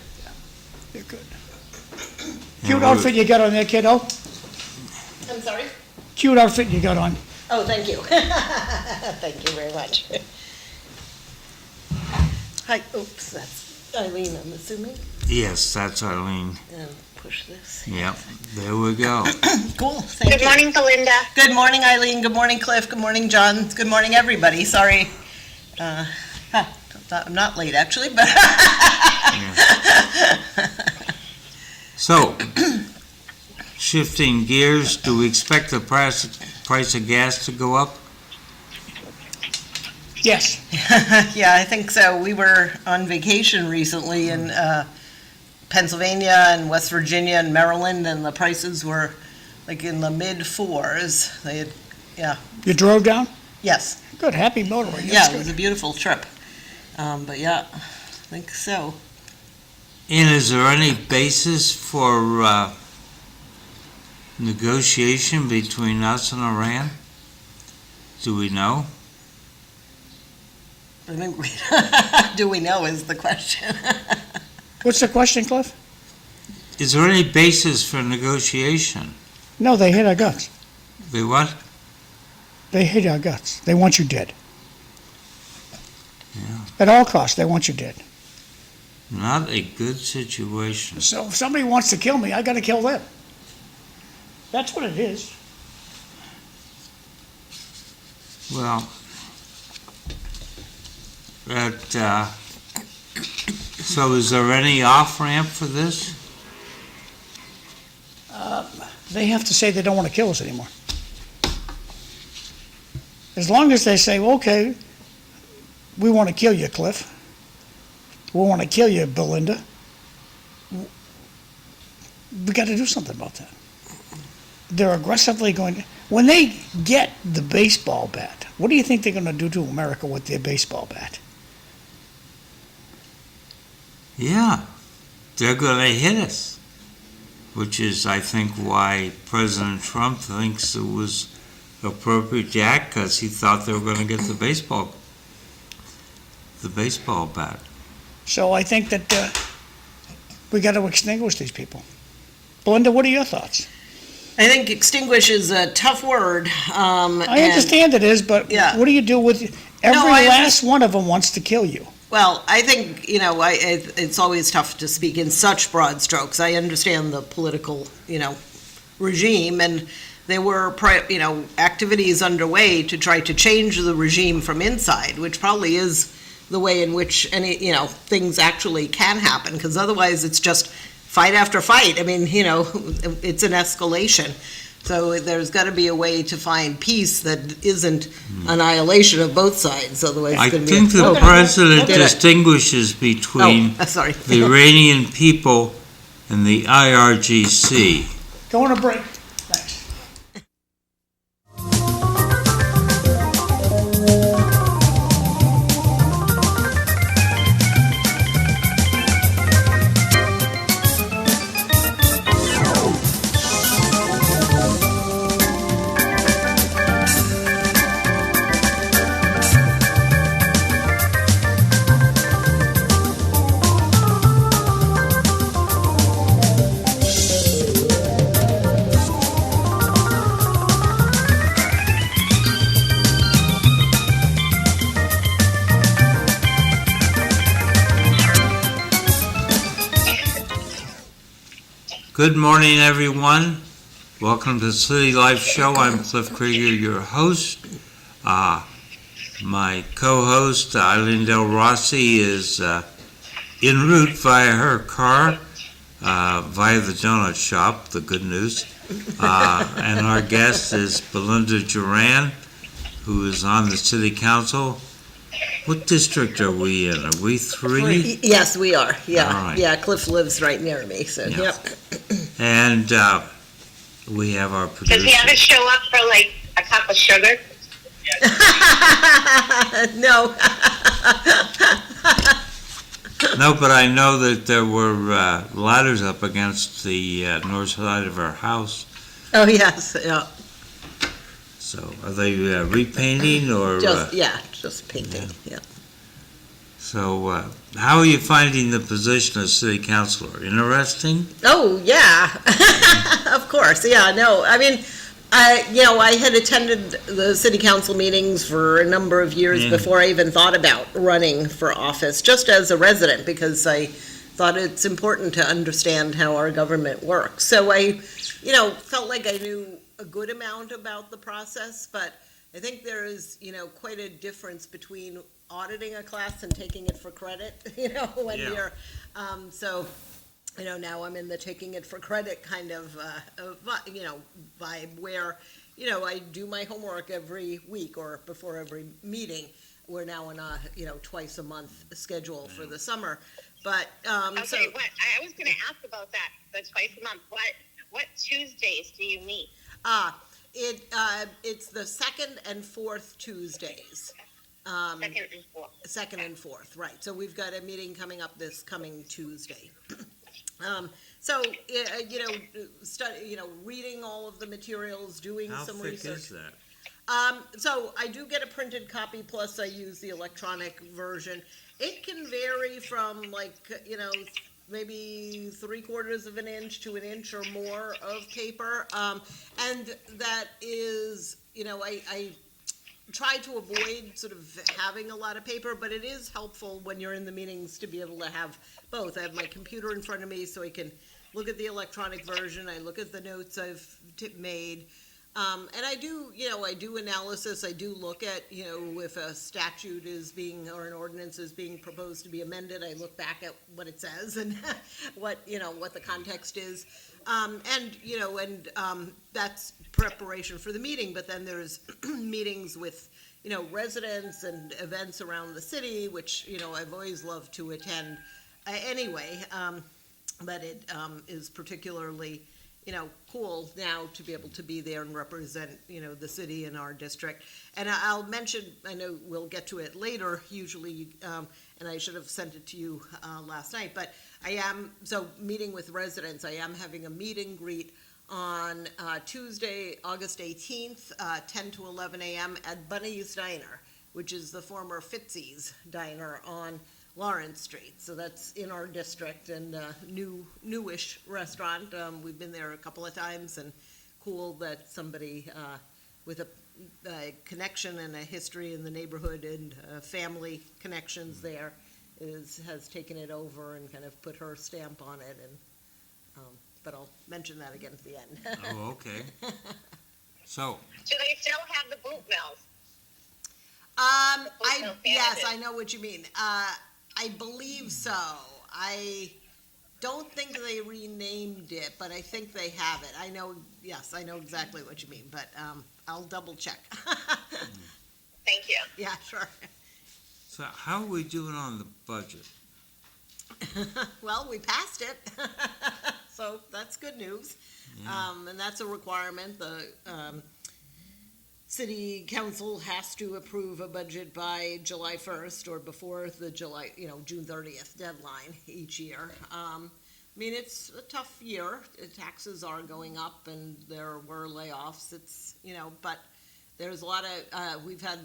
You're good. Cute outfit you got on there, kiddo. I'm sorry? Cute outfit you got on. Oh, thank you. Thank you very much. Hi, oops, that's Eileen, I'm assuming. Yes, that's Eileen. And push this. Yep, there we go. Cool, thank you. Good morning, Belinda. Good morning, Eileen. Good morning, Cliff. Good morning, John. Good morning, everybody. Sorry. I'm not late, actually, but. So, shifting gears, do we expect the price of gas to go up? Yes. Yeah, I think so. We were on vacation recently in Pennsylvania and West Virginia and Maryland, and the prices were like in the mid-fours. They had, yeah. You drove down? Yes. Good, happy motoring. Yeah, it was a beautiful trip. But yeah, I think so. And is there any basis for negotiation between us and Iran? Do we know? I think do we know is the question. What's the question, Cliff? Is there any basis for negotiation? No, they hate our guts. They what? They hate our guts. They want you dead. Yeah. At all costs, they want you dead. Not a good situation. So if somebody wants to kill me, I gotta kill them. That's what it is. Well, so is there any off-ramp for this? They have to say they don't want to kill us anymore. As long as they say, well, okay, we want to kill you, Cliff. We want to kill you, Belinda. We got to do something about that. They're aggressively going to, when they get the baseball bat, what do you think they're going to do to America with their baseball bat? Yeah, they're going to hit us, which is, I think, why President Trump thinks it was appropriate to act, because he thought they were going to get the baseball bat. So I think that we got to extinguish these people. Belinda, what are your thoughts? I think extinguish is a tough word. I understand it is, but Yeah. what do you do with every I last one of them wants to kill you? Well, I think, it's always tough to speak in such broad strokes. I understand the political, regime, and there were, activities underway to try to change the regime from inside, which probably is the way in which any, things actually can happen, because otherwise it's just fight after fight. I mean, it's an escalation. So there's got to be a way to find peace that isn't annihilation of both sides. Otherwise, I it's going to think be the president Did it. distinguishes between sorry. the Iranian people and the IRGC. Go on a break. Thanks. Good morning, everyone. Welcome to the City Life Show. I'm Cliff Krieger, your host. My co-host, Eileen Delrossi, is en route via her car, via the donut shop, the good news. And our guest is Belinda Juran, who is on the City Council. What district are we in? Are we 3? Yes, we are. Yeah, All right. yeah. Cliff lives right near me, so Yeah. yep. And we have our Does producer. he ever show up for like a cup of sugar? No. No, but I know that there were ladders up against the north side of our house. Oh, yes, yeah. So are they repainting or? Just painting, yeah. So how are you finding the position of city councilor? Interesting? Oh, yeah, of course, yeah, no, I mean, I had attended the city council meetings for a number of years before I even thought about running for office, just as a resident, because I thought it's important to understand how our government works. So I, felt like I knew a good amount about the process, but I think there is, quite a difference between auditing a class and taking it for credit, when you're, now I'm in the taking it for credit kind of, vibe where, I do my homework every week or before every meeting. We're now on a, twice a month schedule for the summer, but, Okay, I was gonna ask about that, the twice a month. What Tuesdays do you meet? It's the second and fourth Tuesdays. Second and fourth. Second and fourth, right. So we've got a meeting coming up this coming Tuesday. Reading all of the materials, doing some research. How thick is that? So I do get a printed copy, plus I use the electronic version. It can vary from maybe 3/4 of an inch to an inch or more of paper. And that is, I try to avoid sort of having a lot of paper, but it is helpful when you're in the meetings to be able to have both. I have my computer in front of me so I can look at the electronic version. I look at the notes I've made. And I do analysis. I do look at, if a statute is being, or an ordinance is being proposed to be amended, I look back at what it says and what the context is. That's preparation for the meeting, but then there's meetings with, residents and events around the city, which, I've always loved to attend anyway. But it is particularly, cool now to be able to be there and represent, the city and our district. And I'll mention, I know we'll get to it later, usually, and I should have sent it to you last night, but meeting with residents, I am having a meet and greet on Tuesday, August 18th, 10 to 11 a.m. at Bunny's Diner, which is the former Fitzy's Diner on Lawrence Street. So that's in our district, and newish restaurant. We've been there a couple of times, and cool that somebody with a connection and a history in the neighborhood and family connections there has taken it over and kind of put her stamp on it. And but I'll mention that again at the end. Oh, okay. So. Do they still have the boot mills? Yes, I know what you mean. I believe so. I don't think they renamed it, but I think they have it. I know exactly what you mean, but I'll double check. Thank you. Yeah, sure. So how are we doing on the budget? Well, we passed it, so that's good news. Yeah. And that's a requirement. The city council has to approve a budget by July 1st or before the June 30th deadline each year. It's a tough year. Taxes are going up and there were layoffs. It's, but there's a lot of, we've had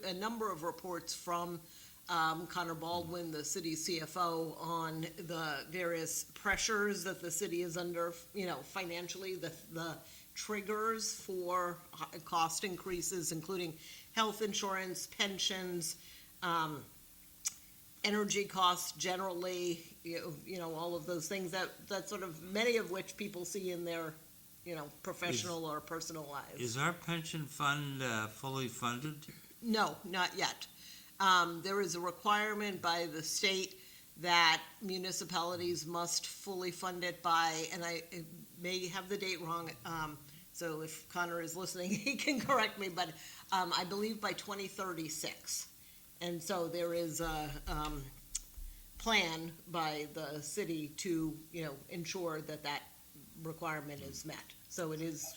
a number of reports from Connor Baldwin, the city CFO, on the various pressures that the city is under, financially, the triggers for cost increases, including health insurance, pensions, energy costs generally, all of those things that sort of, many of which people see in their, professional or personal lives. Is our pension fund fully funded? No, not yet. There is a requirement by the state that municipalities must fully fund it by, and I may have the date wrong, so if Connor is listening, he can correct me, but I believe by 2036. And so there is a plan by the city to, ensure that requirement is met. So it is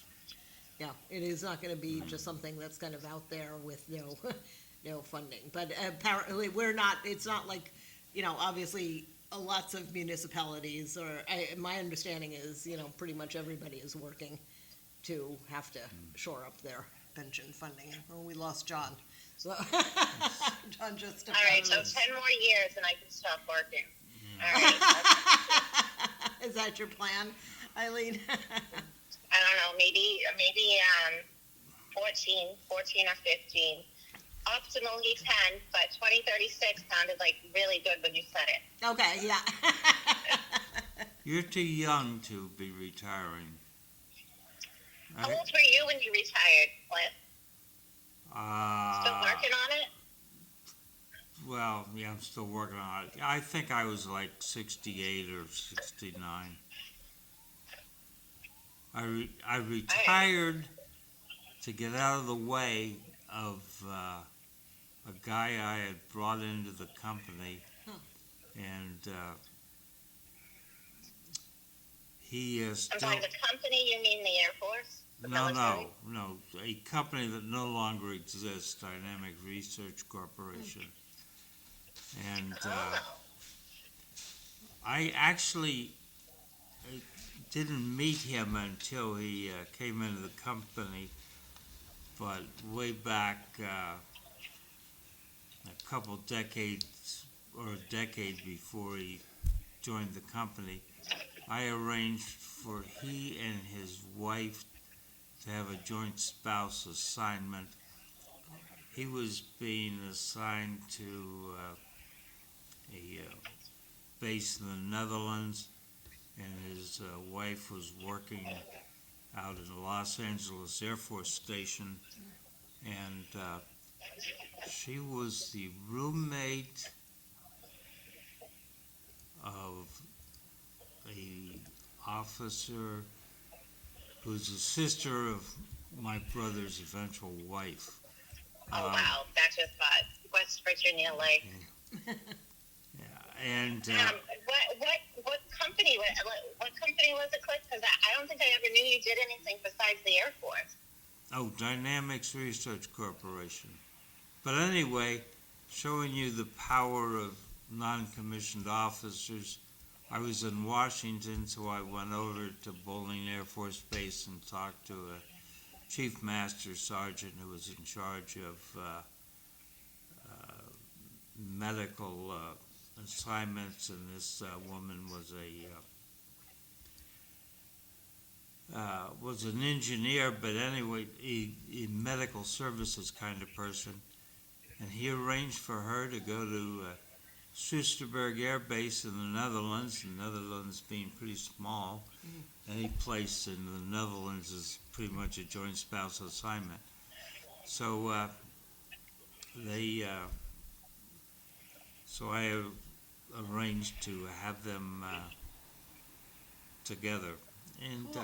Yeah, it is not going to be just something that's kind of out there with no, no funding. But apparently, it's not like, obviously, lots of municipalities, my understanding is, pretty much everybody is working to have to shore up their pension funding. Oh, we lost John. So, John just... All right, so 10 more years and I can stop working. All right. Is that your plan, Eileen? I don't know, maybe 14 or 15. Optimally 10, but 2036 sounded like really good when you said it. Okay, yeah. You're too young to be retiring. How old were you when you retired, Clint? Still working on it? Well, yeah, I'm still working on it. I think I was like 68 or 69. I retired to get out of the way of a guy I had brought into the company, and he I'm still... sorry, the company, you mean the Air Force? The military? No, a company that no longer exists, Dynamic Research Corporation. And I actually didn't meet him until he came into the company, but way back a couple decades or a decade before he joined the company, I arranged for he and his wife to have a joint spouse assignment. He was being assigned to a base in the Netherlands, and his wife was working out in the Los Angeles Air Force Station, and she was the roommate of a officer who's a sister of my brother's eventual wife. Oh, wow, that just got West Virginia, like... Yeah, and... what company was it, Cliff? Because I don't think I ever knew you did anything besides the Air Force. Oh, Dynamics Research Corporation. But anyway, showing you the power of non-commissioned officers, I was in Washington, so I went over to Bowling Air Force Base and talked to a Chief Master Sergeant who was in charge of medical assignments, and this woman was an engineer, but anyway, a medical services kind of person, and he arranged for her to go to Soesterberg Air Base in the Netherlands being pretty small. Any place in the Netherlands is pretty much a joint spousal assignment. So so I arranged to have them together, and Cool.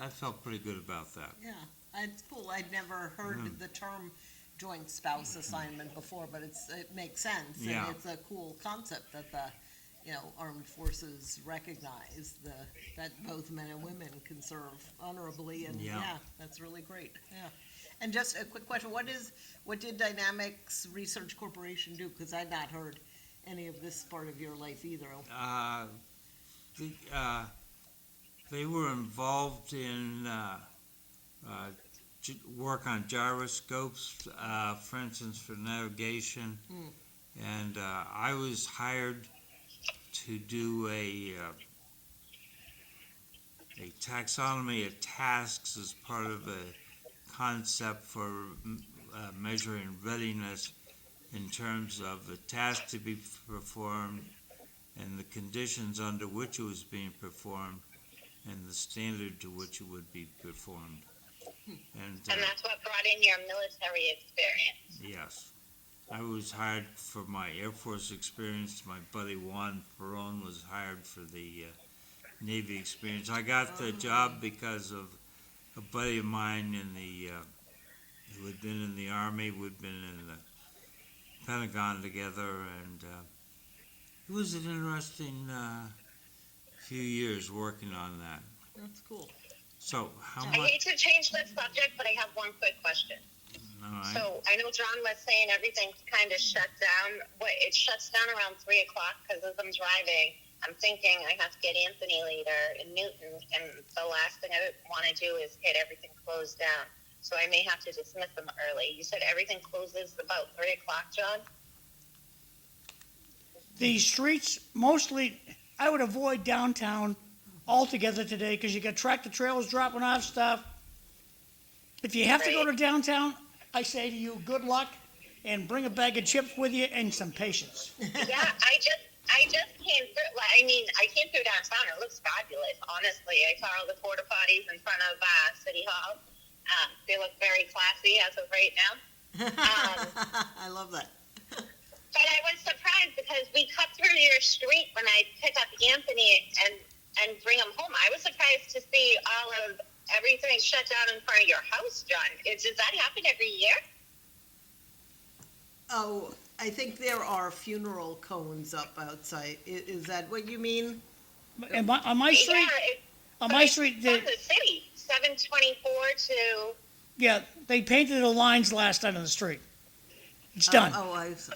I felt pretty good about that. Yeah, it's cool. I'd never heard the term joint spouse assignment before, but it makes sense. Yeah. And it's a cool concept that the armed forces recognize that both men and women can serve honorably, and Yeah. that's really great. Yeah. And just a quick question: what did Dynamics Research Corporation do? Because I'd not heard any of this part of your life either. They were involved in work on gyroscopes, for instance, for navigation, and I was hired to do a taxonomy of tasks as part of a concept for measuring readiness in terms of the task to be performed and the conditions under which it was being performed and the standard to which it would be performed. And that's what brought in your military experience. yes. I was hired for my Air Force experience. My buddy Juan Perón was hired for the Navy experience. I got the job because of a buddy of mine who had been in the Army, we'd been in the Pentagon together, and it was an interesting few years working on that. That's cool. So how I much? hate to change the subject, but I have one quick question. All right. So I know John was saying everything's kind of shut down. It shuts down around 3 o'clock because as I'm driving, I'm thinking I have to get Anthony later in Newton, and the last thing I want to do is get everything closed down. So I may have to dismiss them early. You said everything closes about 3 o'clock, John? The streets, mostly, I would avoid downtown altogether today because you got tractor trailers dropping off stuff. If you have to go to downtown, I say to you, good luck, and bring a bag of chips with you and some patience. Yeah, I just came through. I mean, I came through downtown. It looks fabulous, honestly. I saw all the porta potties in front of City Hall. They look very classy as of right now. I love that. But I was surprised because we cut through your street when I pick up Anthony and bring him home. I was surprised to see all of everything shut down in front of your house, John. Does that happen every year? Oh, I think there are funeral cones up outside. Is that what you mean? And on my street, Yeah, on my street, from the city, 724 to. yeah, they painted the lines last night on the street. It's done.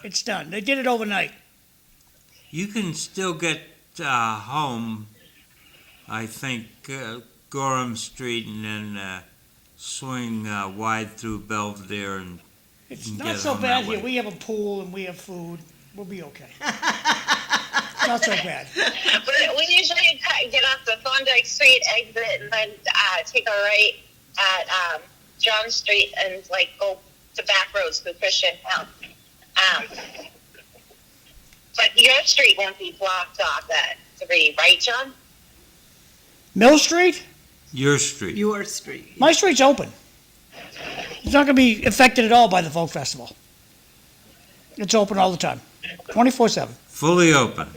It's done. They did it overnight. You can still get home, I think, Gorham Street and then swing wide through Belvedere and It's You can not get so home bad that here. way. We have a pool and we have food. We'll be okay. Not so bad. We usually get off the Thorndike Street exit and then take a right at John Street and go to back roads through Christian Town. But your street won't be blocked off at 3, right, John? Mill Street? your street. Your street. My street's open. It's not going to be affected at all by the folk festival. It's open all the time, 24/7. Fully open.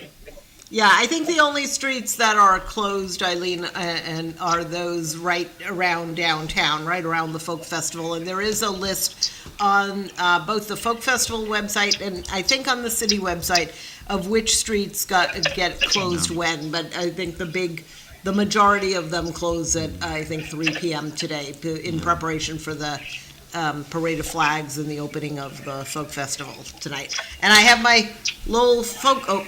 Yeah, I think the only streets that are closed, Eileen, and are those right around downtown, right around the folk festival. And there is a list on both the folk festival website and I think on the city website of which streets get closed when. But I think the majority of them close at, I think, 3 p.m. today in preparation for the Parade of Flags and the opening of the folk festival tonight. And I have my Lowell folk, I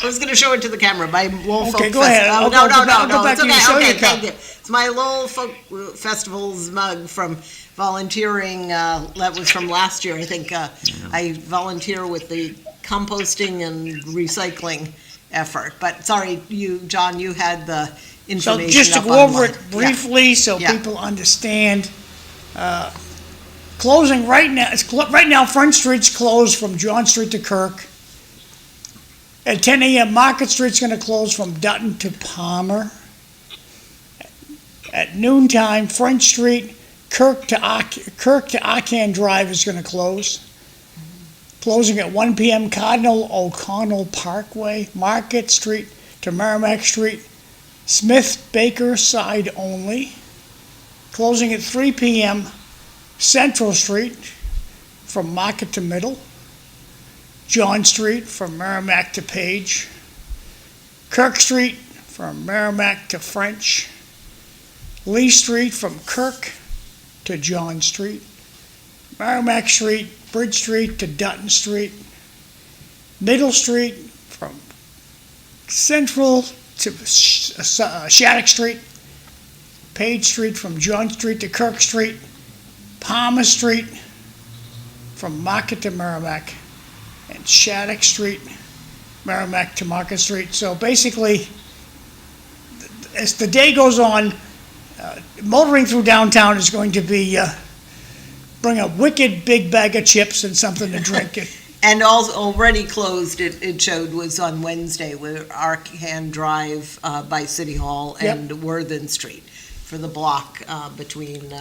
was going to show it to the camera, my Lowell folk Okay, go ahead. festival. I'll No, go back it's to you okay, and show you okay, the cup. thank you. It's my Lowell folk festival's mug from volunteering, that was from last year, I think. I volunteer with the composting and recycling effort. But sorry, John, you had the So information just to up go over online. it briefly so Yeah. people understand, closing right now, right now Front Street's closed from John Street to Kirk. At 10 a.m., Market Street's going to close from Dutton to Palmer. At noontime, French Street, Kirk to Arcan Drive is going to close. Closing at 1 p.m., Cardinal O'Connell Parkway, Market Street to Merrimack Street, Smith Baker side only. Closing at 3 p.m., Central Street from Market to Middle, John Street from Merrimack to Page, Kirk Street from Merrimack to French, Lee Street from Kirk to John Street, Merrimack Street, Bridge Street to Dutton Street, Middle Street from Central to Shattuck Street, Page Street from John Street to Kirk Street, Palmer Street from Market to Merrimack, and Shattuck Street, Merrimack to Market Street. So basically, as the day goes on, motoring through downtown is going to be bring a wicked big bag of chips and something to drink. And also already closed, it showed, was on Wednesday with Arcan Drive by City Hall and Worthen Street for the block between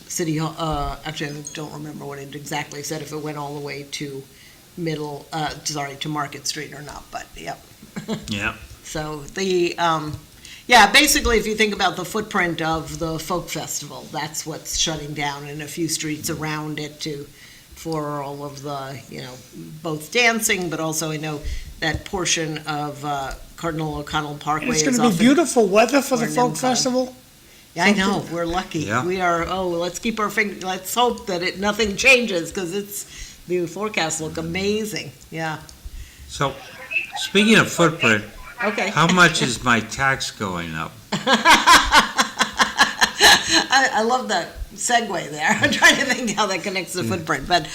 City Hall, actually I don't remember what it exactly said, if it went all the way to to Market Street or not, but yep. Yeah. So basically if you think about the footprint of the folk festival, that's what's shutting down, and a few streets around it to for all of the, both dancing, but also I know that portion of Cardinal O'Connell Parkway It's is going to often. be beautiful weather for the Or folk NIMCOG. festival. Yeah, I know, we're lucky. Yeah. We are, let's keep our finger, let's hope that nothing changes, because the forecasts look amazing, yeah. So, speaking of footprint, Okay. how much is my tax going up? I love that segue there. I'm trying to think how that connects to footprint. But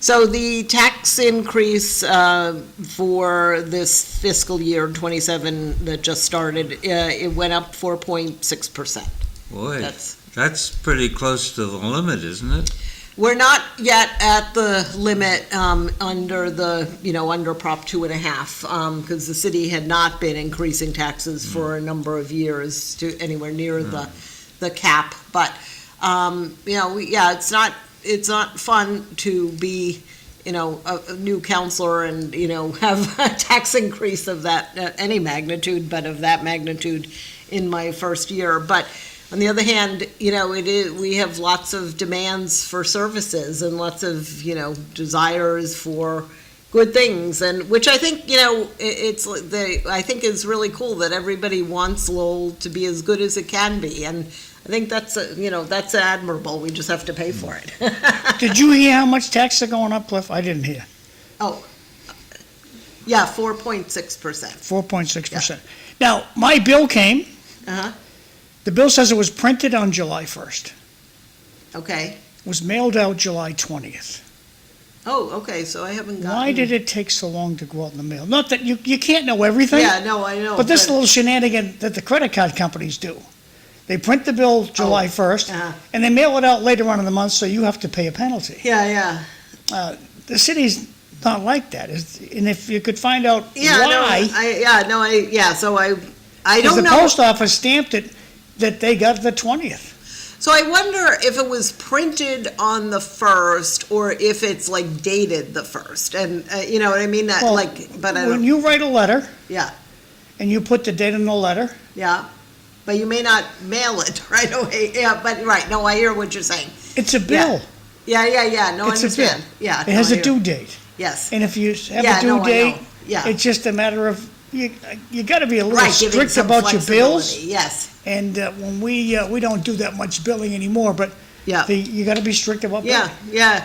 so the tax increase for this fiscal year 27 that just started, it went up 4.6%. Boy, That's that's pretty close to the limit, isn't it? We're not yet at the limit under under Prop 2.5, because the city had not been increasing taxes for a number of years to anywhere near the cap. But it's not fun to be a new counselor and have a tax increase of that any magnitude, but of that magnitude in my first year. But on the other hand, we have lots of demands for services and lots of, desires for good things, and which I think, I think is really cool that everybody wants Lowell to be as good as it can be, and I think that's admirable. We just have to pay for it. Did you hear how much taxes are going up, Cliff? I didn't hear. Oh, yeah, 4.6%. 4.6%. Now, my bill came. Uh-huh. The bill says it was printed on July 1st. Okay. Was mailed out July 20th. Oh, okay, so I haven't gotten. Why did it take so long to go out in the mail? Not that you can't know everything. Yeah, no, I know. But this little shenanigan that the credit card companies do. They print the bill July 1st, Uh-huh. and they mail it out later on in the month, so you have to pay a penalty. Yeah. The city's not like that. And if you could find out Yeah, why, so I because don't the know. post office stamped it that they got the 20th. So I wonder if it was printed on the 1st or if it's like dated the 1st, and you know what I mean. Well, But I when don't. you write a letter, Yeah, and you put the date in the letter, yeah, but you may not mail it right away. Yeah, but right. No, I hear what you're saying. it's a bill. Yeah. No, I It's a bill. understand. Yeah, It has no, a I due hear. date. Yes. And if you have Yeah, a due no, I date, know. Yeah. it's just a matter of, you got to be a little Right, giving strict some about your bills. flexibility. Yes. And when we don't do that much billing anymore, but Yeah. you got to be strict about billing. Yeah.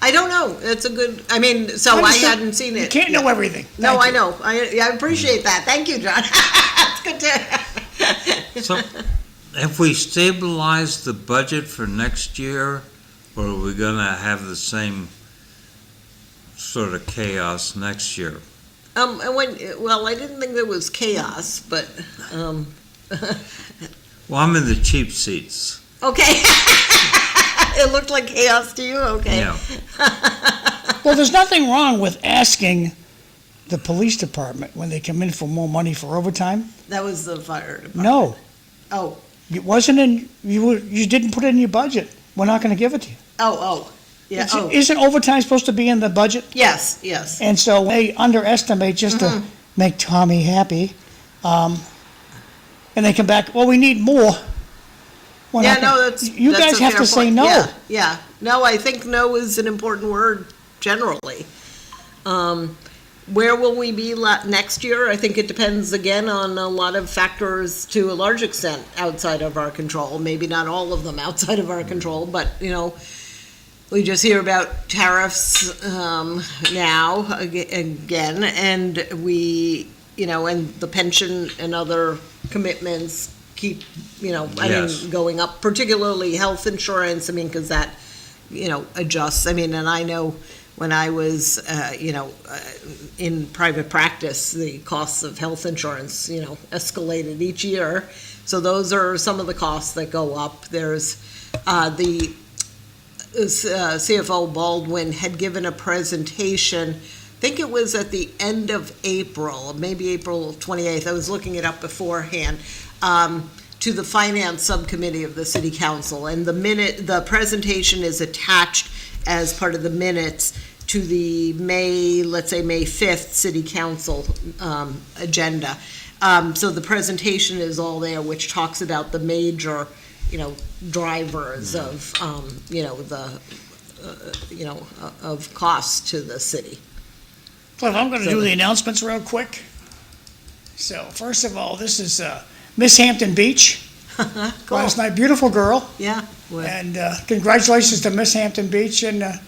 I don't know. It's a good. I mean, so I Understand. hadn't seen it. You can't know everything. No, Thank I you. know. I appreciate that. Thank you, John. It's good to. So, have we stabilized the budget for next year, or are we gonna have the same sort of chaos next year? And I didn't think there was chaos, but Well, I'm in the cheap seats. okay. It looked like chaos to you. Okay. Yeah. Well, there's nothing wrong with asking the police department when they come in for more money for overtime. That was the fire department. No, Oh. it wasn't you didn't put it in your budget. We're not going to give it to you. Oh. Yeah. Oh. Isn't overtime supposed to be in the budget? Yes. And so they underestimate just to make Tommy happy. And they come back, well, we need more. We're Yeah. not No, gonna- that's. You that's guys a have fair to say point. no. Yeah. No, I think no is an important word generally. Where will we be next year? I think it depends again on a lot of factors to a large extent outside of our control. Maybe not all of them outside of our control, but we just hear about tariffs now again, and we and the pension and other commitments keep Yes. going up, particularly health insurance. I mean, because that adjusts. I mean, and I know. When I was, in private practice, the costs of health insurance, escalated each year. So those are some of the costs that go up. There's the CFO Baldwin had given a presentation, I think it was at the end of April, maybe April 28th. I was looking it up beforehand. To the finance subcommittee of the city council, and the presentation is attached as part of the minutes to the May 5th city council agenda. So the presentation is all there, which talks about the major, drivers of, the of cost to the city. Cliff, I'm going to do the announcements real quick. So, first of all, this is Miss Hampton Beach. Cool. Last night, beautiful girl. Yeah. Well, And congratulations to Miss Hampton Beach, and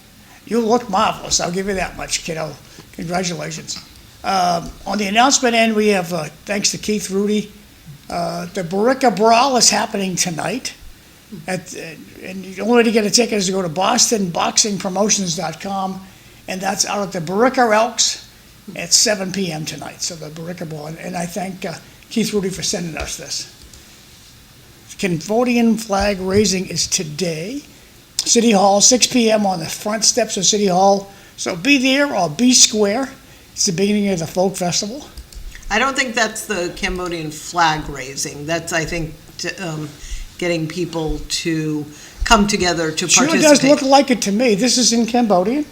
you look marvelous. I'll give you that much, kiddo. Congratulations. On the announcement end, we have, thanks to Keith Rudy, the Baricca Brawl is happening tonight. And the only way to get a ticket is to go to bostonboxingpromotions.com, and that's out at the Baricca Elks at 7 p.m. tonight, so the Baricca Brawl. And I thank Keith Rudy for sending us this. Cambodian flag raising is today. City Hall, 6 p.m. on the front steps of City Hall. So be there or be square. It's the beginning of the folk festival. I don't think that's the Cambodian flag raising. That's, I think, getting people to come together to Sure participate. does look like it to me. This is in Cambodian.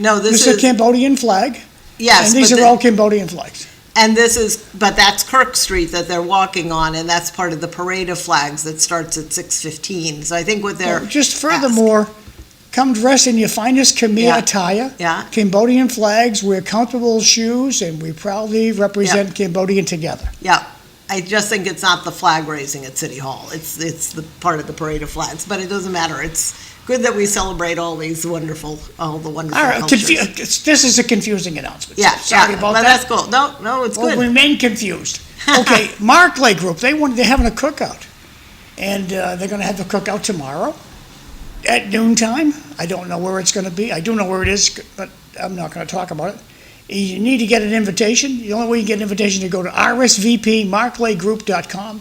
No, This is a Cambodian flag. yes, And these but are all Cambodian flags. and but that's Kirk Street that they're walking on, and that's part of the parade of flags that starts at 6:15. So I think what they're Just furthermore, come dressed in your finest Khmer Yeah. attire. Yeah. Cambodian flags, wear comfortable shoes, and we proudly represent Cambodian together. Yeah, I just think it's not the flag raising at City Hall. It's the part of the parade of flags, but it doesn't matter. It's good that we celebrate all the wonderful All right, cultures. this is a confusing announcement. Yeah, Sorry yeah, about but that. that's cool. No, it's Well, good. remain confused. Okay, Markley Group, they're having a cookout. And they're going to have the cookout tomorrow at noontime. I don't know where it's going to be. I do know where it is, but I'm not going to talk about it. You need to get an invitation. The only way you can get an invitation is to go to rsvpmarkleygroup.com,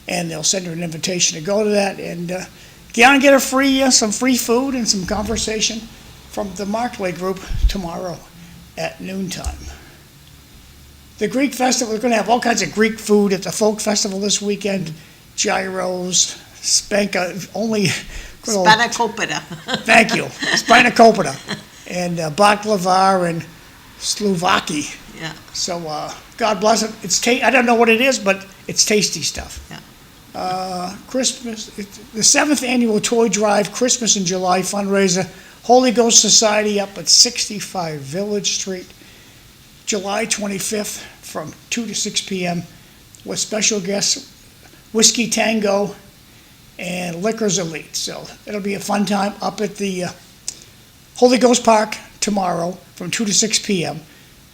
and they'll send you an invitation to go to that. And get some free food and some conversation from the Markley Group tomorrow at noontime. The Greek Festival, we're going to have all kinds of Greek food at the Folk Festival this weekend. Gyros, spanka, only... Spanakopita. Thank you. Spanakopita. And baklava and Slovaki. Yeah. So, God bless it. I don't know what it is, but it's tasty stuff. Yeah. Christmas, the 7th annual toy drive, Christmas in July fundraiser, Holy Ghost Society up at 65 Village Street, July 25th from 2 to 6 p.m. with special guests, Whiskey Tango and Liquors Elite. So it'll be a fun time up at the Holy Ghost Park tomorrow from 2 to 6 p.m.,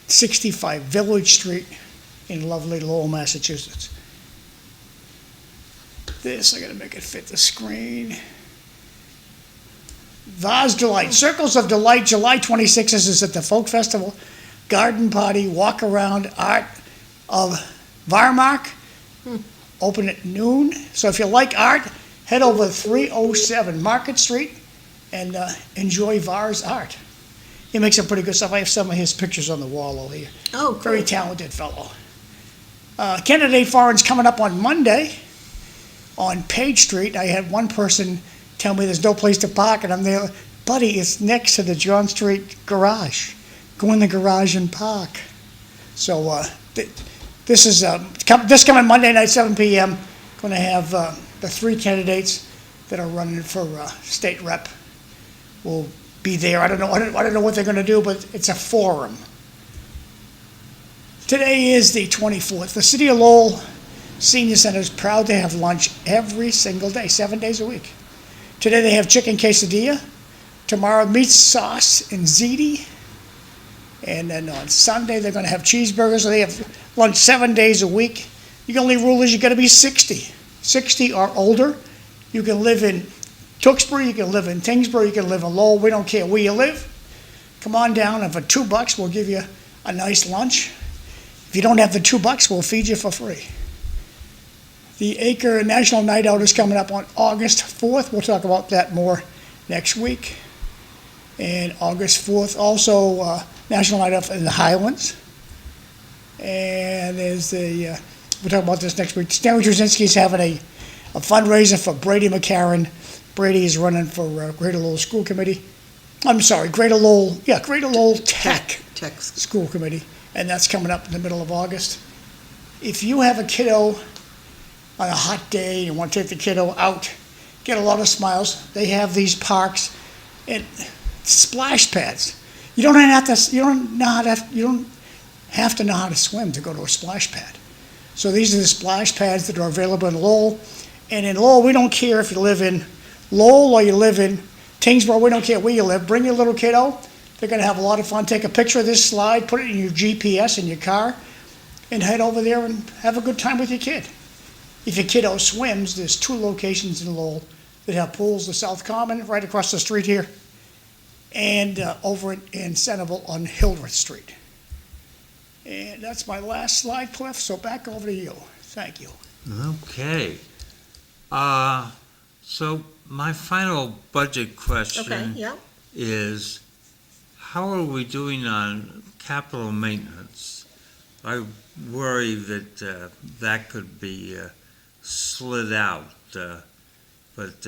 65 Village Street in lovely Lowell, Massachusetts. I gotta make it fit the screen. Vase Delight, Circles of Delight, July 26th is at the Folk Festival. Garden party, walk around, art of Varmark, open at noon. So if you like art, head over to 307 Market Street and enjoy Var's art. He makes some pretty good stuff. I have some of his pictures on the wall over here. Oh, Very cool. talented fellow. Candidate Forum's coming up on Monday on Page Street. I had one person tell me there's no place to park, and I'm there, buddy, it's next to the John Street garage. Go in the garage and park. So this is this coming Monday night, 7 p.m. Going to have the 3 candidates that are running for state rep will be there. I don't know what they're going to do, but it's a forum. Today is the 24th. The City of Lowell Senior Center is proud to have lunch every single day, 7 days a week. Today they have chicken quesadilla. Tomorrow meat sauce and ziti. And then on Sunday they're going to have cheeseburgers. So they have lunch 7 days a week. The only rule is you got to be 60 or older. You can live in Tewksbury, you can live in Kingsbury, you can live in Lowell. We don't care where you live. Come on down, and for $2 we'll give you a nice lunch. If you don't have the $2, we'll feed you for free. The Acre National Night Out is coming up on August 4th. We'll talk about that more next week. And August 4th, also National Night Out in the Highlands. And there's we'll talk about this next week. Stanley Trzynski's having a fundraiser for Brady McCarron. Brady is running for Greater Lowell School Committee. I'm sorry, Greater Lowell Tech School Committee. And that's coming up in the middle of August. If you have a kiddo on a hot day, you want to take the kiddo out, get a lot of smiles. They have these parks, and splash pads. You don't have to know how to swim to go to a splash pad. So these are the splash pads that are available in Lowell. And in Lowell, we don't care if you live in Lowell or you live in Tingsboro, we don't care where you live. Bring your little kiddo. They're gonna have a lot of fun. Take a picture of this slide, put it in your GPS in your car, and head over there and have a good time with your kid. If your kiddo swims, there's 2 locations in Lowell that have pools, the South Common, right across the street here, and over in Centerville on Hildreth Street. And that's my last slide, Cliff, so back over to you. Thank you. Okay. So my final budget Okay, question yeah. is, how are we doing on capital maintenance? I worry that that could be slid out, but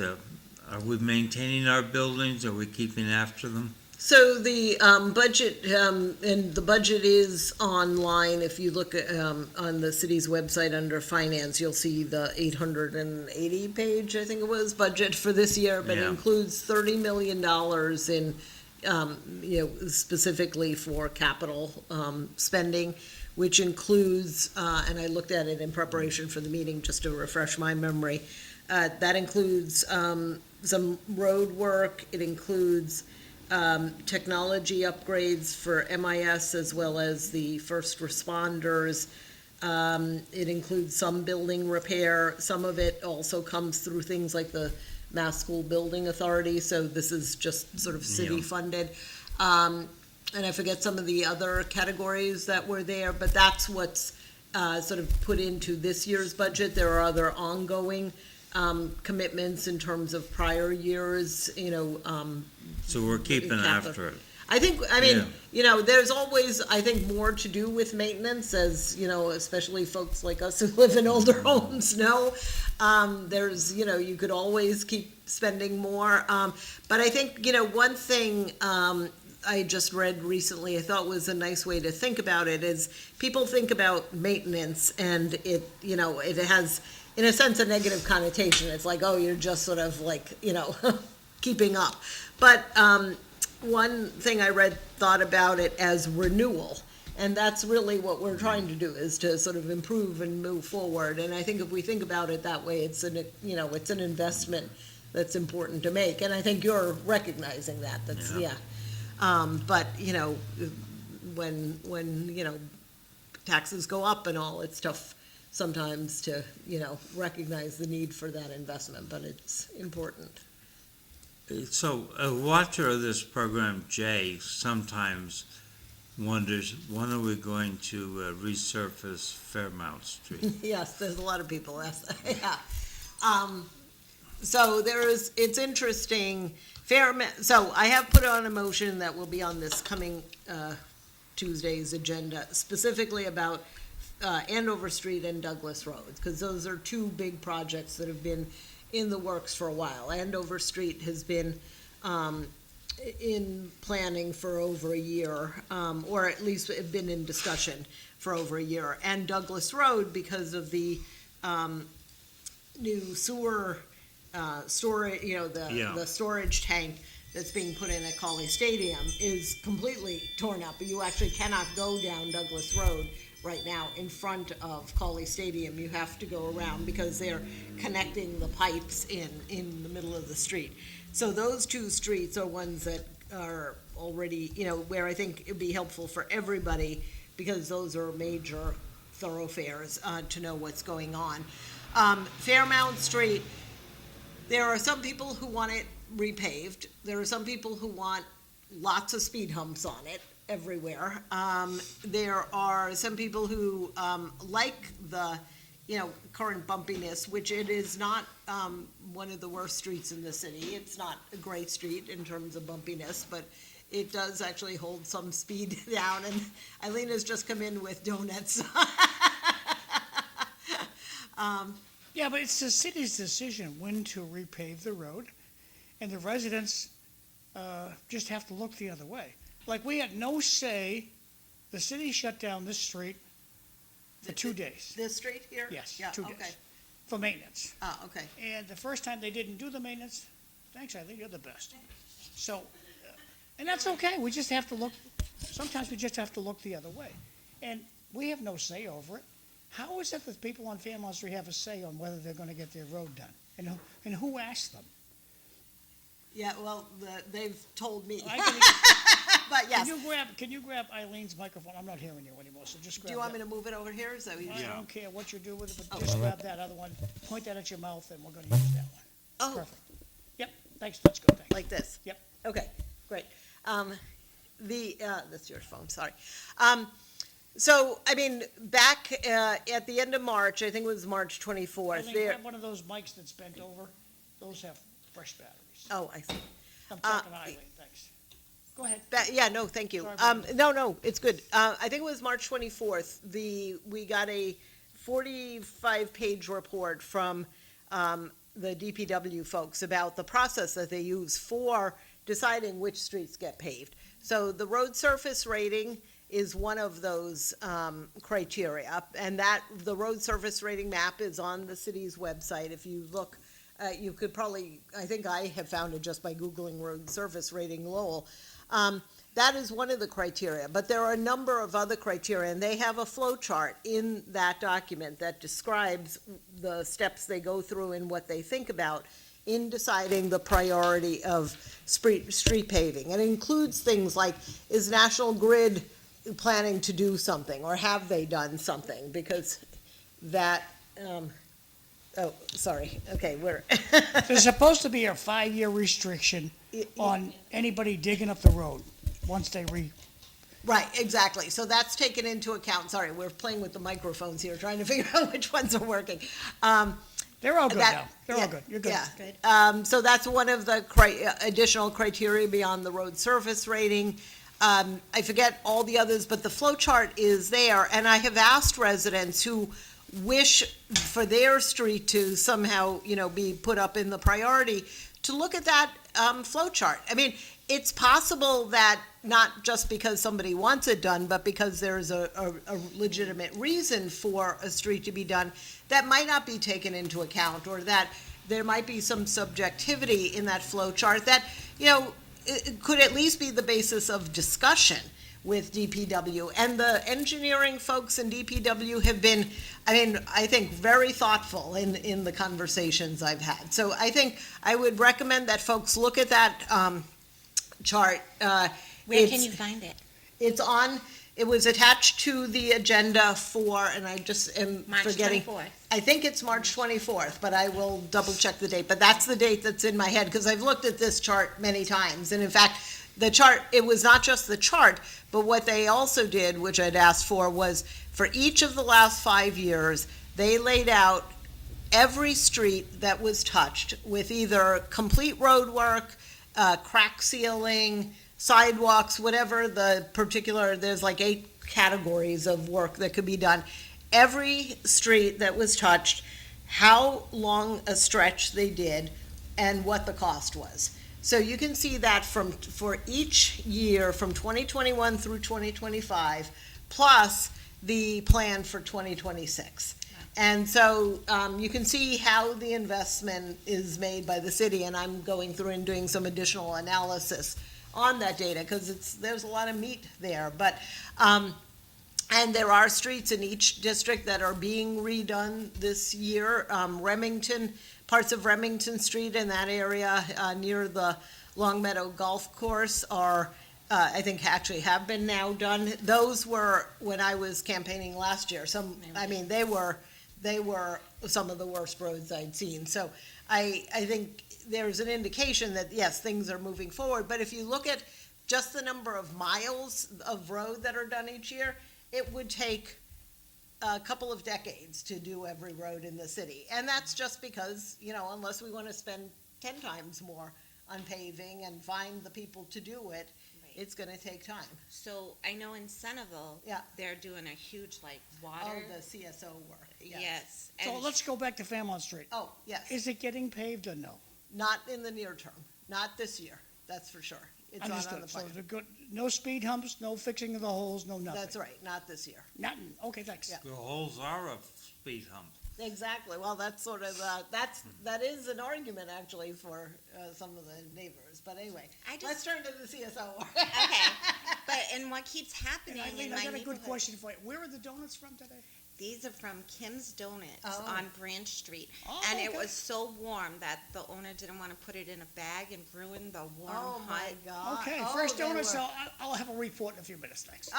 are we maintaining our buildings? Are we keeping after them? So the budget, and the budget is online. If you look at, on the city's website under finance, you'll see the 880 page, I think it was, budget for this year, but it Yeah. includes $30 million in, specifically for capital spending, which includes, and I looked at it in preparation for the meeting just to refresh my memory, that includes some road work. It includes technology upgrades for MIS as well as the first responders. It includes some building repair. Some of it also comes through things like the Mass School Building Authority, so this is just sort of city funded. And I forget some of the other categories that were there, but that's what's sort of put into this year's budget. There are other ongoing commitments in terms of prior years, So we're keeping capital. after it. I think, there's always, I think, more to do with maintenance, as, especially folks like us who live in older homes know. There's, you could always keep spending more. But I think, one thing I just read recently, I thought was a nice way to think about it, is people think about maintenance and it has, in a sense, a negative connotation. It's like, oh, you're just sort of like, keeping up. But one thing I read thought about it as renewal. And that's really what we're trying to do, is to sort of improve and move forward. And I think if we think about it that way, it's an investment that's important to make. And I think you're recognizing that. That's, but, when taxes go up and all, it's tough sometimes to, recognize the need for that investment, but it's important. So a watcher of this program, Jay, sometimes wonders, when are we going to resurface Fairmount Street? Yes, there's a lot of people ask that, yeah. So it's interesting, so I have put on a motion that will be on this coming Tuesday's agenda, specifically about Andover Street and Douglas Road, because those are 2 big projects that have been in the works for a while. Andover Street has been in planning for over a year, or at least have been in discussion for over a year. And Douglas Road, because of the new sewer storage, the storage tank that's being put in at Colley Stadium is completely torn up. You actually cannot go down Douglas Road right now in front of Colley Stadium. You have to go around because they're connecting the pipes in the middle of the street. So those 2 streets are ones that are already, where I think it'd be helpful for everybody, because those are major thoroughfares to know what's going on. Fairmount Street, there are some people who want it repaved. There are some people who want lots of speed humps on it everywhere. There are some people who like the current bumpiness, which it is not one of the worst streets in the city. It's not a great street in terms of bumpiness, but it does actually hold some speed down. And Eileen has just come in with donuts. Yeah, but it's the city's decision when to repave the road, and the residents just have to look the other way. Like, we had no say, the city shut down this street for 2 days. This street here? Yes, Yeah, 2 okay. days, for maintenance. Oh, okay. And the first time they didn't do the maintenance, thanks, Eileen, you're the best. So, And that's okay, we just have to look, sometimes we just have to look the other way. And we have no say over it. How is it that people on Fairmont Street have a say on whether they're gonna get their road done? And who asked them? Yeah, well, they've told me, I can- but yes. Can you grab Eileen's microphone? I'm not hearing you anymore, so just grab that. Do you want me to move it over here? Is that what you I do? don't care what you do with it, Oh. but just grab that other one, point that at your mouth, and we're gonna use that one. Oh, Perfect. Yep, thanks, let's go, thanks. like this? Yep. Okay, great. That's your phone, sorry. So, I mean, back at the end of March, I think it was March 24th, Eileen, there, grab one of those mics that's bent over, those have fresh batteries. oh, I see. I'm talking to Eileen, thanks. Go ahead. Yeah, no, thank you. Sorry about that. No, it's good. I think it was March 24th, we got a 45-page report from the DPW folks about the process that they use for deciding which streets get paved. So the road surface rating is one of those criteria, and the road surface rating map is on the city's website. If you look, you could probably, I think I have found it just by Googling road surface rating Lowell. That is one of the criteria, but there are a number of other criteria, and they have a flow chart in that document that describes the steps they go through and what they think about in deciding the priority of street paving. And it includes things like, is National Grid planning to do something, or have they done something? Because that, There's supposed to be a 5-year restriction on anybody digging up the road once they Right, exactly. So that's taken into account. Sorry, we're playing with the microphones here, trying to figure out which ones are working. they're all good That- now. They're all good. You're good. Yeah. Good. So that's one of the additional criteria beyond the road surface rating. I forget all the others, but the flow chart is there, and I have asked residents who wish for their street to somehow, be put up in the priority, to look at that flow chart. I mean, it's possible that not just because somebody wants it done, but because there's a legitimate reason for a street to be done, that might not be taken into account, or that there might be some subjectivity in that flow chart that, it could at least be the basis of discussion with DPW. And the engineering folks in DPW have been, I think, very thoughtful in the conversations I've had. So I think I would recommend that folks look at that chart. Where can you find it? It was attached to the agenda for, and I just am March forgetting. 24th. I think it's March 24th, but I will double check the date. But that's the date that's in my head, because I've looked at this chart many times. And in fact, the chart, it was not just the chart, but what they also did, which I'd asked for, was for each of the last 5 years, they laid out every street that was touched with either complete road work, crack sealing, sidewalks, whatever the particular, there's like 8 categories of work that could be done. Every street that was touched, how long a stretch they did, and what the cost was. So you can see that for each year, from 2021 through 2025, plus the plan for 2026. And so you can see how the investment is made by the city, and I'm going through and doing some additional analysis on that data, because there's a lot of meat there. But and there are streets in each district that are being redone this year. Parts of Remington Street in that area near the Long Meadow Golf Course are, I think, actually have been now done. Those were when I was campaigning last year. They were some of the worst roads I'd seen. So I think there's an indication that, yes, things are moving forward. But if you look at just the number of miles of road that are done each year, it would take a couple of decades to do every road in the city. And that's just because, unless we want to spend 10 times more on paving and find the people to do it, it's going to take time. So I know in Centerville, Yeah. they're doing a huge water. Oh, the CSO work, yes. Yes. So and let's go back to Fairmont Street. Oh, yes. Is it getting paved or no? Not in the near term, not this year, that's for sure. It's not on the Understood, so plan. the good, no speed humps, no fixing of the holes, no nothing? That's right, not this year. Nothing, okay, thanks. Yeah. The holes are a speed hump. Exactly. Well, that's sort of, that is an argument actually for some of the neighbors. But anyway, let's turn to the CSO. Okay, but, and what keeps happening And Eileen, in I my got a good neighborhood, question for you. Where are the donuts from today? these are from Kim's Donuts Oh. on Branch Street. Oh, And it okay. was so warm that the owner didn't want to put it in a bag and ruin the warm, Oh, my hot. God. Okay, Oh, fresh they donuts. were- I'll have a report in a few minutes. Thanks.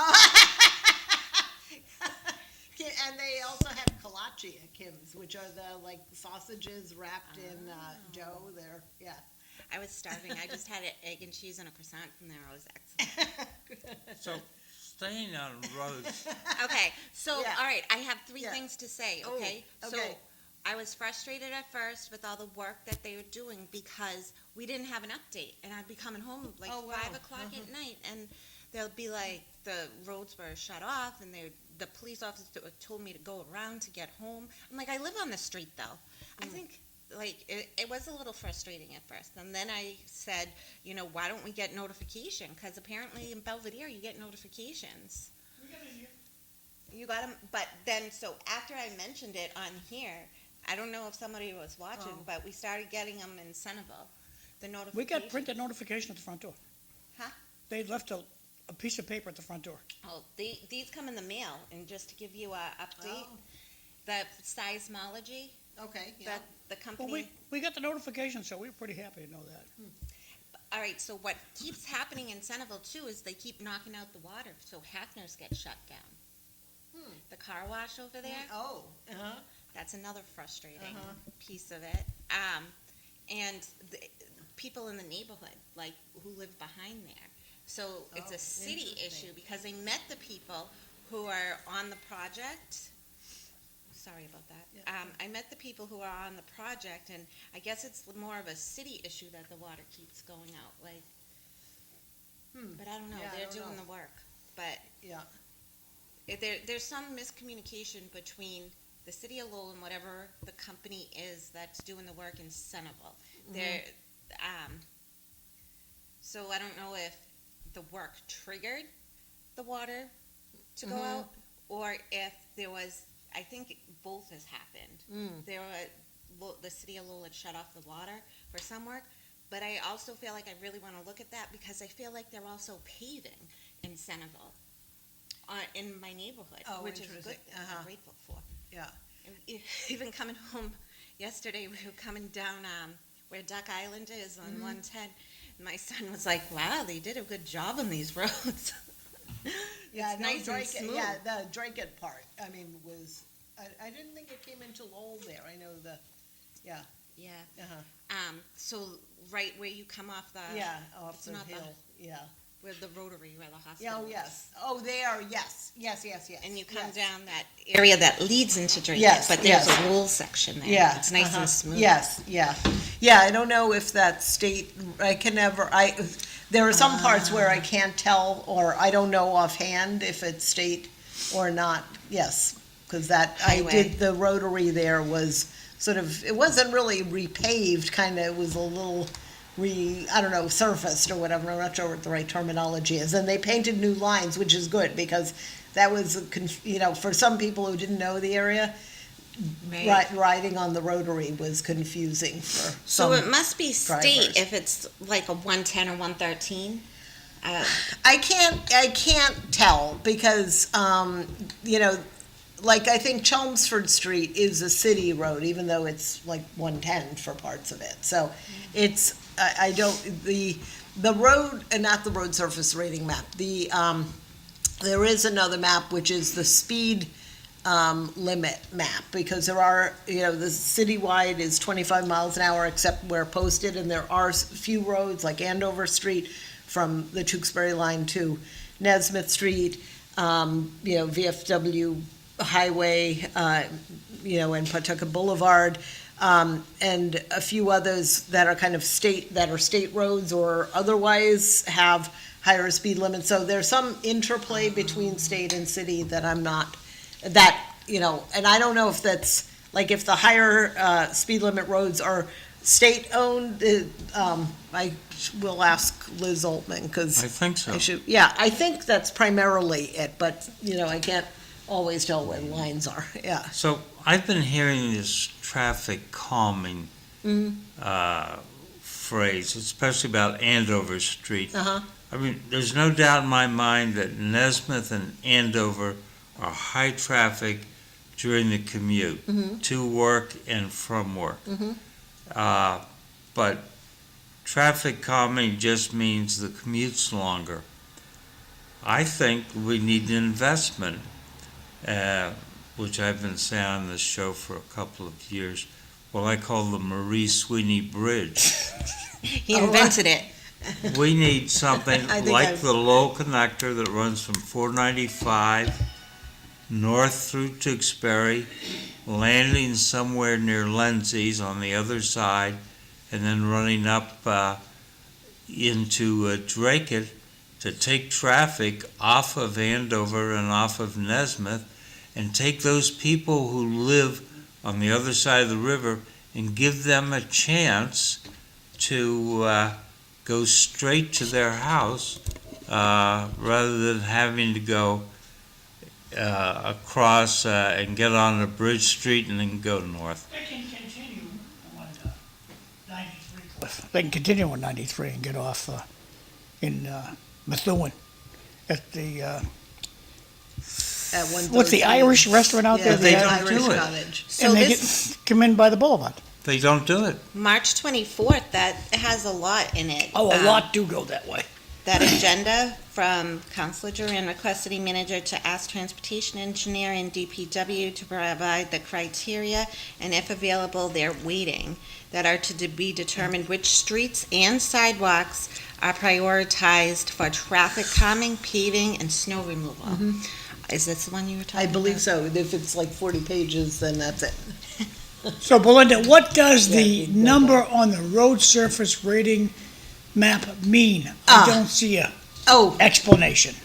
And they also have kolache at Kim's, which are the, like, sausages wrapped in dough. They're, yeah. I was starving. I just had an egg and cheese and a croissant from there. It was excellent. So, staying on roads, Okay, so, Yeah. all right, I have three Yeah. things to say, Oh, okay? So, okay. I was frustrated at first with all the work that they were doing because we didn't have an update. And I'd be coming home like Oh, wow. 5 o'clock at night, and they'll be like, the roads were shut off, and the police officer told me to go around to get home. I'm like, I live on the street, though. I think, like, it was a little frustrating at first. And then I said, why don't we get notification? Because apparently in Belvedere, you get notifications. You got them, but then, so after I mentioned it on here, I don't know if somebody was watching, Oh. but we started getting them in Centerville, the notification. We got printed notification at the front door. Huh? They left a piece of paper at the front door. Oh, these come in the mail, and just to give you a update, Oh. the seismology, Okay, yeah. the Well, company. we got the notification, so we were pretty happy to know that. All right, so what keeps happening in Centerville too is they keep knocking out the water, so Hafner's get shut down. The car wash over there. Oh, uh-huh. That's another frustrating Uh-huh. piece of it. And the people in the neighborhood, like, who live behind there. So it's Oh, a city interesting. issue because they met the people who are on the project. Sorry about that. Yeah. I met the people who are on the project, and I guess it's more of a city issue that the water keeps going out, like, but I don't know, Yeah, I they're don't doing know. the work. But Yeah. there's some miscommunication between the city of Lowell and whatever the company is that's doing the work in Centerville. They're, so I don't know if the work triggered the water to go out, or if there was, I think both has happened. There were, the city of Lowell had shut off the water for some work, but I also feel like I really want to look at that because I feel like they're also paving in Centerville, in my neighborhood, Oh, which is good. interesting. I'm Uh-huh. grateful for. Yeah. And even coming home yesterday, we were coming down where Duck Island is on 110. My son was like, "Wow, they did a good job on these roads." Yeah, It's no, nice and Drake, smooth. yeah, the Drake part, I mean, was, I didn't think it came into Lowell there. I know yeah, Yeah. uh-huh. So right where you come off the Yeah, off it's the not the- hill, yeah. where the Rotary, where the hospital. Yeah, oh, is. yes. Oh, there, yes, yes. And you come yes. down that area that leads into Drake, Yes, but there's yes. a Lowell section there. Yeah. It's nice uh-huh. and smooth. Yes, yeah. Yeah, I don't know if that state, there are some parts where I can't tell, or I don't know offhand if it's state or not, yes. Because I Highway. did, the rotary there was sort of, it wasn't really repaved, kind of, it was a little I don't know, surfaced or whatever, I'm not sure what the right terminology is. And they painted new lines, which is good, because that was, for some people who didn't know the area, Right. riding on the rotary was confusing for So some. it must be state drivers. if it's like a 110 or 113. I can't tell because, like I think Chelmsford Street is a city road, even though it's like 110 for parts of it. So it's, I don't, the road, and not the road surface rating map, there is another map, which is the speed limit map, because there are, the citywide is 25 miles an hour except where posted, and there are few roads like Andover Street from the Tewksbury line to Nesmith Street, VFW Highway, and Pawtucket Boulevard, and a few others that are kind of state roads or otherwise have higher speed limits. So there's some interplay between state and city that I'm not, and I don't know if that's, like, if the higher speed limit roads are state-owned, I will ask Liz Altman, because I think so. I think that's primarily it, but, I can't always tell where the lines are, yeah. So I've been hearing this traffic calming phrase, especially about Andover Street. Uh-huh. I mean, there's no doubt in my mind that Nesmith and Andover are high traffic during the commute to work and from work. But traffic calming just means the commute's longer. I think we need an investment, which I've been saying on this show for a couple of years, what I call the Marie Sweeney Bridge. He invented it. We need something I think like I've- the Lowell connector that runs from 495 north through Tewksbury, landing somewhere near Lindsay's on the other side, and then running up into Drake to take traffic off of Andover and off of Nesmith, and take those people who live on the other side of the river and give them a chance to go straight to their house rather than having to go across and get on a bridge street and then go north. They can continue on 93, Cliff. They can continue on 93 and get off in Methuen at the, At what's the 133. Irish restaurant out Yeah, there? They the don't Irish do it. Cottage. So And they this come in by the boulevard. They don't do it. March 24th, that has a lot in it. Oh, a lot do go that way. That agenda from Councilor Juran requests city manager to ask transportation engineer and DPW to provide the criteria, and if available, they're waiting, that are to be determined which streets and sidewalks are prioritized for traffic calming, paving, and snow removal. Is this the one you were talking I about? believe so. If it's like 40 pages, then that's it. So Belinda, what does Yeah, the you got number on the road surface rating map mean? I don't see a Oh, explanation.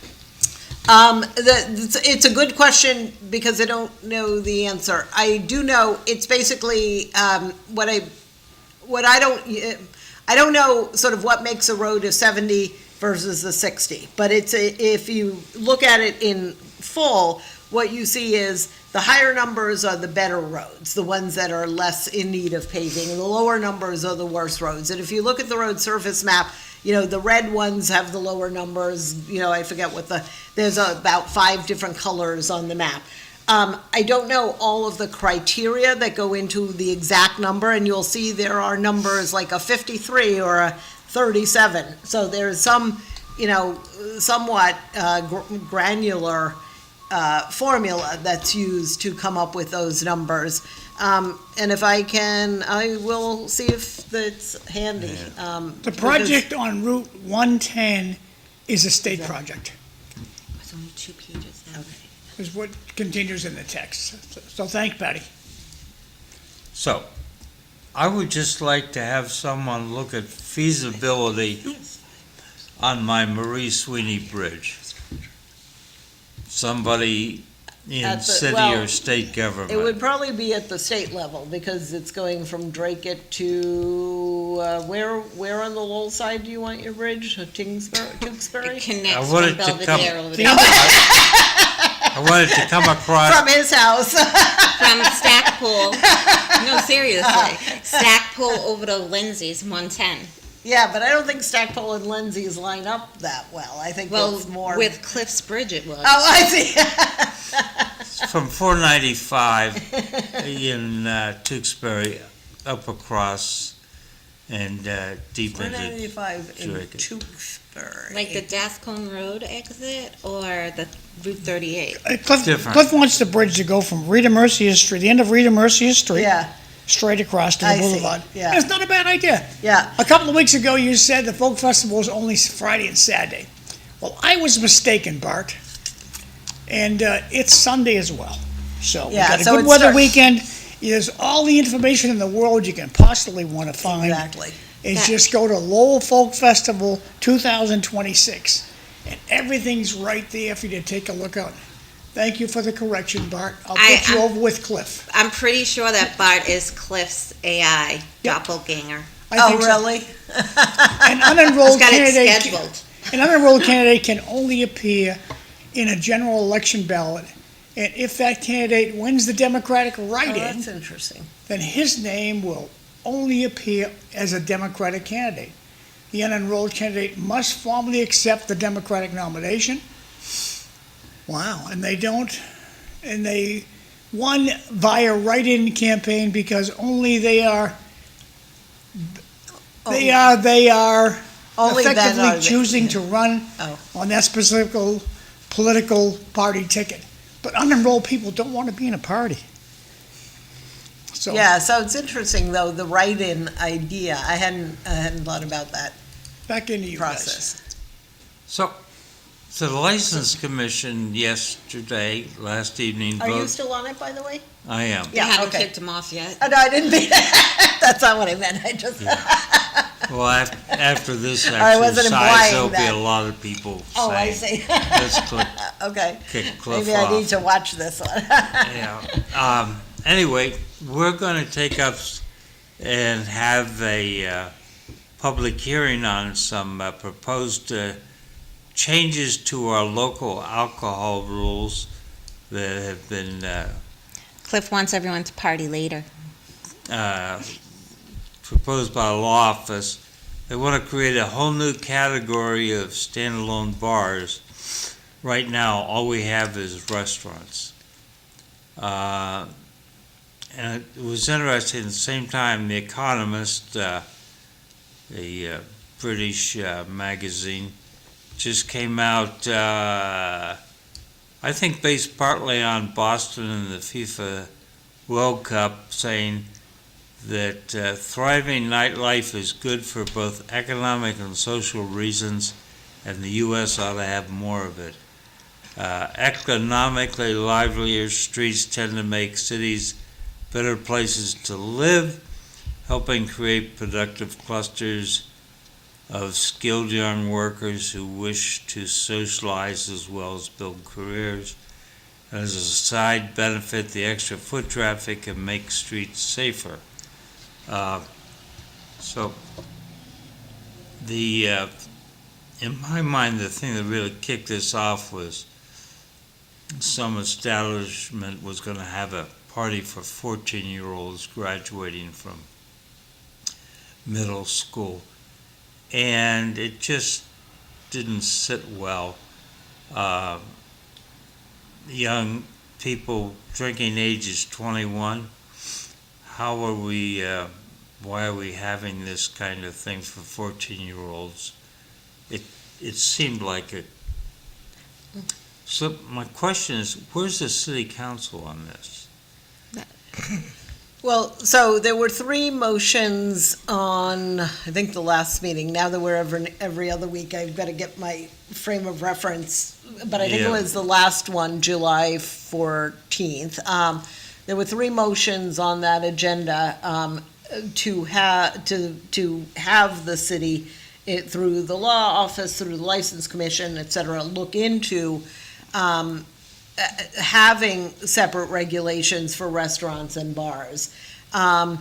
it's a good question because I don't know the answer. I do know it's basically what I don't know sort of what makes a road a 70 versus a 60. But if you look at it in full, what you see is the higher numbers are the better roads, the ones that are less in need of paving, and the lower numbers are the worst roads. And if you look at the road surface map, the red ones have the lower numbers, I forget there's about 5 different colors on the map. I don't know all of the criteria that go into the exact number, and you'll see there are numbers like a 53 or a 37. So there's some, somewhat granular formula that's used to come up with those numbers. And if I can, I will see if that's handy. The project on Route 110 is a state project, It's only 2 pages now. is what continues in the text. So thank Patty. So, I would just like to have someone look at feasibility on my Marie Sweeney Bridge. Somebody in At the- city well, or state government. It would probably be at the state level, because it's going from Drake to, where on the Lowell side do you want your bridge? Tewksbury? It connects I from wanted to come- Belvedere over The there. other- I wanted to come across, From his house. From Stackpole, no, seriously, Stackpole over to Lindsay's 110. Yeah, but I don't think Stackpole and Lindsay's line up that well. I think Well, it's more. with Cliff's Bridge it was. Oh, I see. from 495 in Tewksbury up across and deep into 195 in Drake. Tewksbury. Like the Dascone Road exit or the Route 38? Different. Cliff wants the bridge to go from Rita Mercia Street, the end of Rita Mercia Street, Yeah, straight across to the I see, boulevard. yeah. It's not a bad idea. yeah. A couple of weeks ago, you said the folk festival was only Friday and Saturday. Well, I was mistaken, Bart, and it's Sunday as well. So we Yeah, got a so good it weather starts- weekend. There's all the information in the world you can possibly want to find. Exactly. Is just go to Lowell Folk Festival 2026, and everything's right there for you to take a look at. Thank you for the correction, Bart. I'll put you over with Cliff. I'm pretty sure that Bart is Cliff's AI doppelganger. I Oh, think so. really? An He's unenrolled got it candidate. scheduled. An unenrolled candidate can only appear in a general election ballot And if that candidate wins the Democratic Oh, write-in, that's interesting. then his name will only appear as a Democratic candidate. The unenrolled candidate must formally accept the Democratic nomination. Wow, and they don't, and they won via write-in campaign because only they are Only then effectively are they- choosing to run Oh. on that specific political party ticket. But unenrolled people don't want to be in a party. So, Yeah, so it's interesting, though, the write-in idea. I hadn't thought about that back into you guys. process. So the License Commission yesterday, last evening, Are you voted. still on it, by the way? I am. They Yeah, haven't okay. kicked him off yet. Oh, no, I didn't mean that. That's not what I meant. I just. Well, after this I wasn't exercise, implying there'll be that. a lot of people Oh, I saying, see. let's Okay. kick Cliff Maybe I need off. to watch this one. Yeah. Anyway, we're going to take up and have a public hearing on some proposed changes to our local alcohol rules that have been Cliff wants everyone to party later. proposed by the law office. They want to create a whole new category of standalone bars. Right now, all we have is restaurants. And it was interesting, at the same time, The Economist, the British magazine, just came out, I think based partly on Boston and the FIFA World Cup, saying that thriving nightlife is good for both economic and social reasons, and the U.S. ought to have more of it. Economically livelier streets tend to make cities better places to live, helping create productive clusters of skilled young workers who wish to socialize as well as build careers. As a side benefit, the extra foot traffic can make streets safer. So, in my mind, the thing that really kicked this off was some establishment was going to have a party for 14-year-olds graduating from middle school. And it just didn't sit well. Young people, drinking age is 21. How are we, why are we having this kind of thing for 14-year-olds? It seemed like it. So my question is, where's the city council on this? Well, so there were 3 motions on, I think, the last meeting. Now that we're every other week, I've got to get my frame of reference. But I think it Yeah. was the last one, July 14th. There were 3 motions on that agenda to have the city, through the law office, through the license commission, et cetera, look into having separate regulations for restaurants and bars. I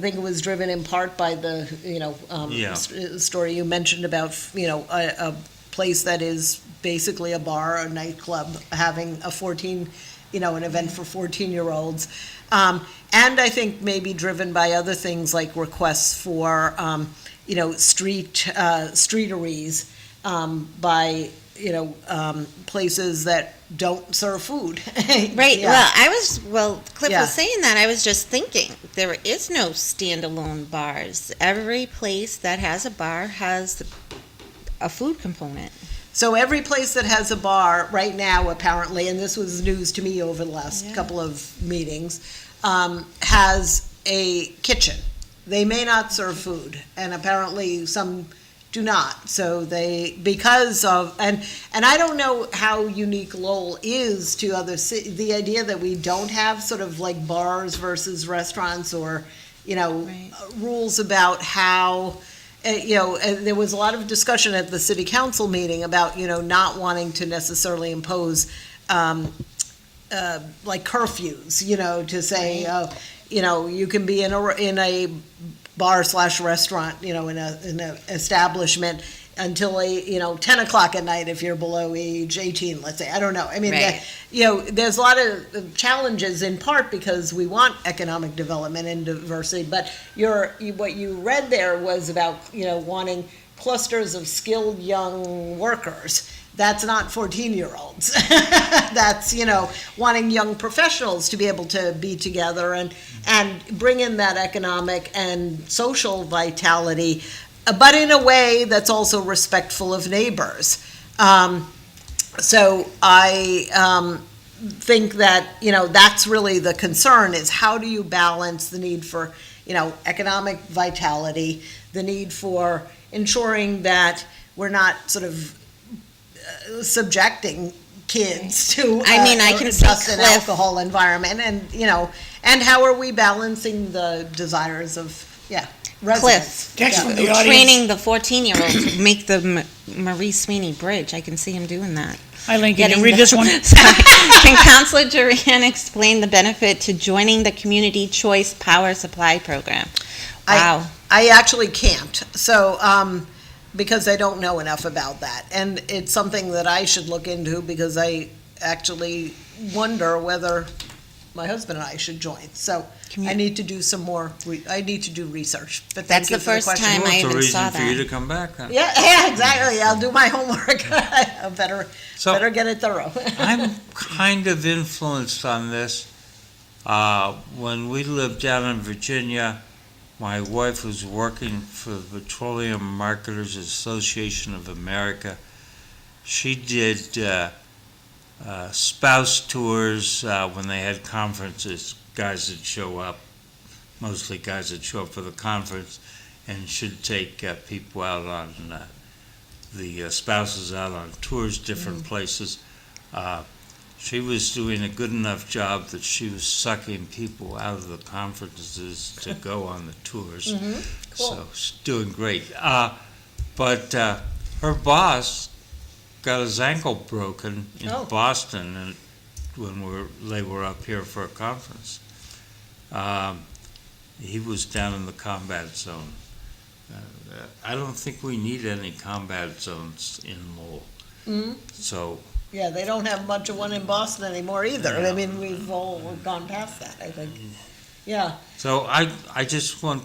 think it was driven in part by the, Yeah. story you mentioned about, a place that is basically a bar, a nightclub, having an event for 14-year-olds. And I think maybe driven by other things like requests for, streeteries, by, places that don't serve food. Right. Yeah. Cliff Yeah. was saying that. I was just thinking there is no standalone bars. Every place that has a bar has a food component. So every place that has a bar right now, apparently, and this was news to me over the last Yeah. couple of meetings, has a kitchen. They may not serve food, and apparently some do not. So because of, and I don't know how unique Lowell is to other cities. The idea that we don't have sort of like bars versus restaurants, or, Right. rules about how, there was a lot of discussion at the city council meeting about, not wanting to necessarily impose, like curfews, to say, you can be in a bar/restaurant, in a establishment, until 10 o'clock at night if you're below age 18, let's say. I don't know. I mean, Right. there's a lot of challenges in part because we want economic development and diversity, but what you read there was about, wanting clusters of skilled young workers. That's not 14-year-olds. That's, wanting young professionals to be able to be together and bring in that economic and social vitality, but in a way that's also respectful of neighbors. So I think that, that's really the concern, is how do you balance the need for, economic vitality, the need for ensuring that we're not sort of subjecting kids to I can see just an Cliff. alcohol environment, and how are we balancing the desires of residents? Cliff, Text from the audience. training the 14-year-old to make the Marie Sweeney Bridge. I can see him doing that. Eileen, can you Getting read the- this one? Sorry. Can Councilor Juran explain the benefit to joining the Community Choice Power Supply Program? Wow. I actually can't, so, because I don't know enough about that. And it's something that I should look into, because I actually wonder whether my husband and I should join. So I need to do some more, I need to do research. But thank That's you the for first question. time I Well, it's a even reason saw for you that. to come back, huh? Yeah, exactly. I'll do my homework. I better get it thorough. I'm kind of influenced on this. When we lived down in Virginia, my wife was working for the Petroleum Marketers Association of America. She did spouse tours when they had conferences. Guys would show up, mostly guys would show up for the conference, and should take people out on the spouses out on tours, different places. She was doing a good enough job that she was sucking people out of the conferences to go on the tours. Cool. So she's doing great. But her boss got his ankle broken in Oh. Boston and when they were up here for a conference. He was down in the combat zone. I don't think we need any combat zones in Lowell. Mhm. So Yeah, they don't have much of one in Boston anymore either. I Yeah. mean, we've all gone past that, I think. Yeah. So I just want.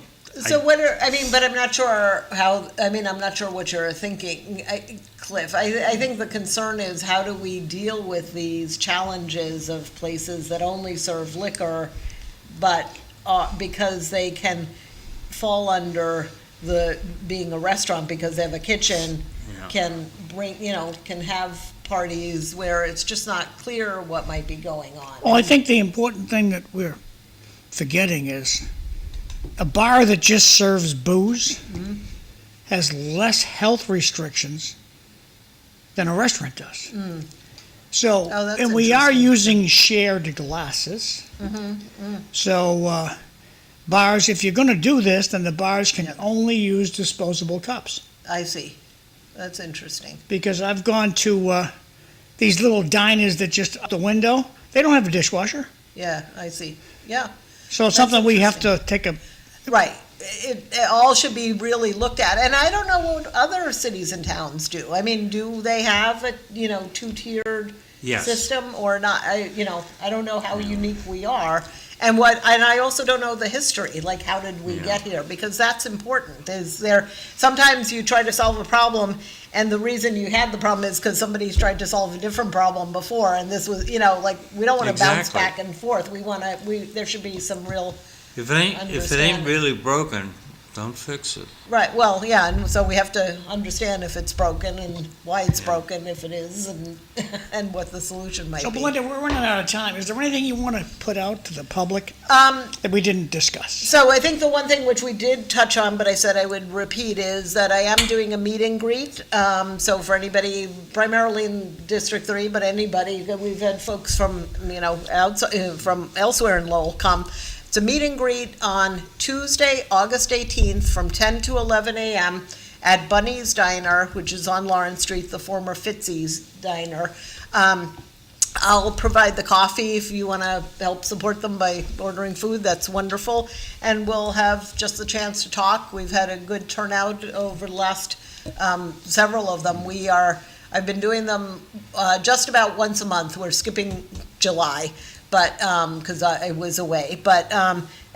So but I'm not sure I'm not sure what you're thinking, Cliff. I think the concern is, how do we deal with these challenges of places that only serve liquor, but because they can fall under being a restaurant because they have a kitchen, Yeah. can have parties where it's just not clear what might be going on. Well, I think the important thing that we're forgetting is a bar that just serves booze has less health restrictions than a restaurant does. So, Oh, that's and we are interesting. using shared glasses. So, bars, if you're going to do this, then the bars can only use disposable cups. I see. That's interesting. Because I've gone to these little diners that just out the window, they don't have a dishwasher. Yeah, I see. Yeah. So it's something we have to take a, Right. It all should be really looked at. And I don't know what other cities and towns do. I mean, do they have a, two-tiered Yes. system or not? I don't know how unique we are. And I also don't know the history, like how did we Yeah. get here? Because that's important. Sometimes you try to solve a problem and the reason you had the problem is because somebody's tried to solve a different problem before, and this was, we don't want to bounce Exactly. back and forth. There should be some real. If it ain't Understanding. really broken, don't fix it. Right, well, yeah, and so we have to understand if it's broken and why it's broken, if it is, and what the solution might so be. Belinda, we're running out of time. Is there anything you want to put out to the public that we didn't discuss? So I think the one thing which we did touch on, but I said I would repeat, is that I am doing a meet and greet. So for anybody, primarily in District 3, but anybody, we've had folks from, outside, from elsewhere in Lowell come. It's a meet and greet on Tuesday, August 18th, from 10 to 11 a.m. at Bunny's Diner, which is on Lawrence Street, the former Fitzy's Diner. I'll provide the coffee if you want to help support them by ordering food. That's wonderful. And we'll have just the chance to talk. We've had a good turnout over the last several of them. I've been doing them just about once a month. We're skipping July, but because I was away. But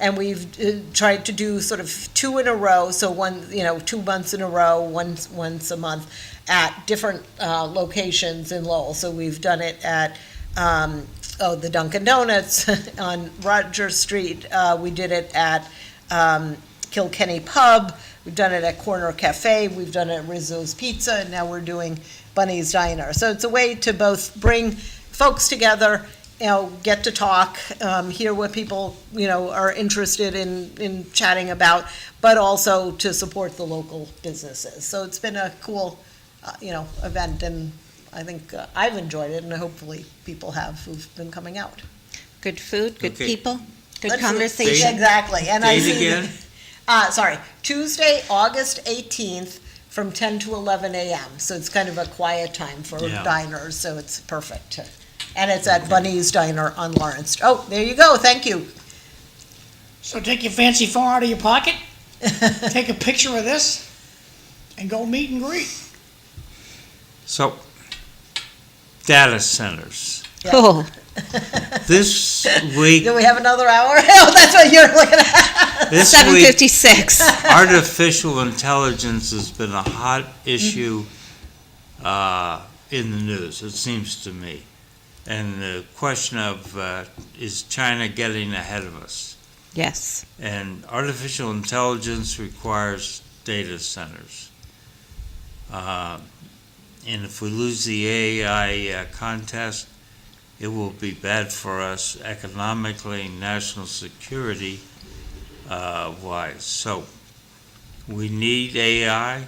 and we've tried to do sort of 2 in a row. So 2 months in a row, once a month at different locations in Lowell. So we've done it at the Dunkin' Donuts on Roger Street. We did it at Kilkenny Pub. We've done it at Corner Cafe. We've done it at Rizzo's Pizza, and now we're doing Bunny's Diner. So it's a way to both bring folks together, get to talk, hear what people, are interested in chatting about, but also to support the local businesses. So it's been a cool, event, and I think I've enjoyed it, and hopefully people have who've been coming out. Good food, good Okay. people, good Let's- conversation. Exactly. And Date again? Tuesday, August 18th, from 10 to 11 a.m. So it's kind of a quiet time for Yeah. diners, so it's perfect. And it's at Bunny's Diner on Lawrence. Oh, there you go. Thank you. So take your fancy phone out of your pocket, take a picture of this, and go meet and greet. So, data centers. Yeah. Oh, This week, Do we have another hour? Oh, that's what you're looking at. this week, 7:56. artificial intelligence has been a hot issue in the news, it seems to me. And the question of, is China getting ahead of us? Yes. And artificial intelligence requires data centers. And if we lose the AI contest, it will be bad for us economically, national security wise. So we need AI,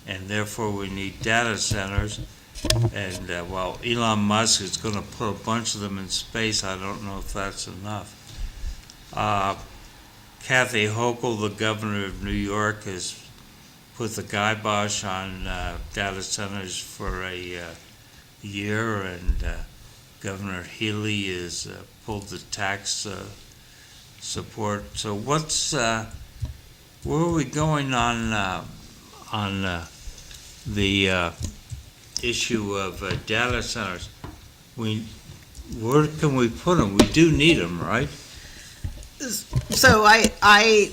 and therefore we need data centers. And while Elon Musk is going to put a bunch of them in space, I don't know if that's enough. Kathy Hochul, the governor of New York, has put the kibosh on data centers for a year, and Governor Healy has pulled the tax support. So where are we going on the issue of data centers? Where can we put them? We do need them, right? So I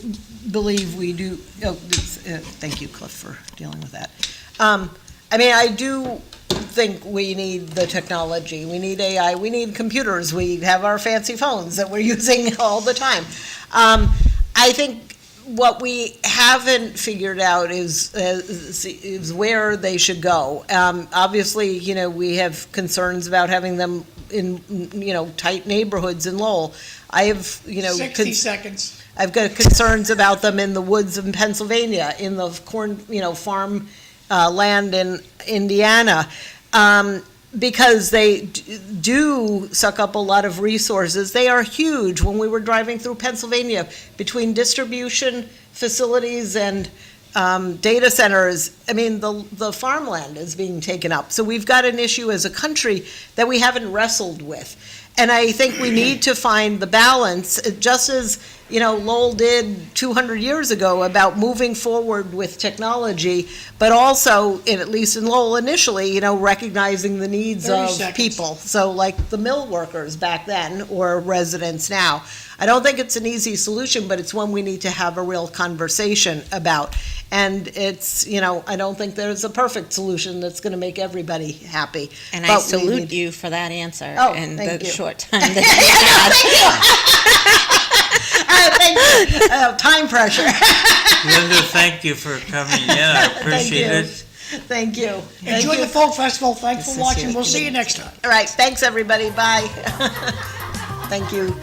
believe we do, thank you, Cliff, for dealing with that. I do think we need the technology. We need AI. We need computers. We have our fancy phones that we're using all the time. I think what we haven't figured out is where they should go. Obviously, we have concerns about having them in, tight neighborhoods in Lowell. I have, 60 seconds. I've got concerns about them in the woods of Pennsylvania, in the corn, farm land in Indiana, because they do suck up a lot of resources. They are huge. When we were driving through Pennsylvania, between distribution facilities and data centers, the farmland is being taken up. So we've got an issue as a country that we haven't wrestled with. And I think we need to find the balance, just as, Lowell did 200 years ago about moving forward with technology, but also, at least in Lowell initially, recognizing the needs 30 of seconds. people. So like the mill workers back then, or residents now. I don't think it's an easy solution, but it's one we need to have a real conversation about. And it's, I don't think there's a perfect solution that's going to make everybody happy. And I But we salute need- you for that answer in thank the you. short time that Thank you. Time pressure. Linda, thank you for coming in. I appreciate you. it. Thank you. Thank Enjoy you. the Folk Festival. Thanks This for is watching. your- We'll see you next time. All right. Thanks, everybody. Bye. Thank you.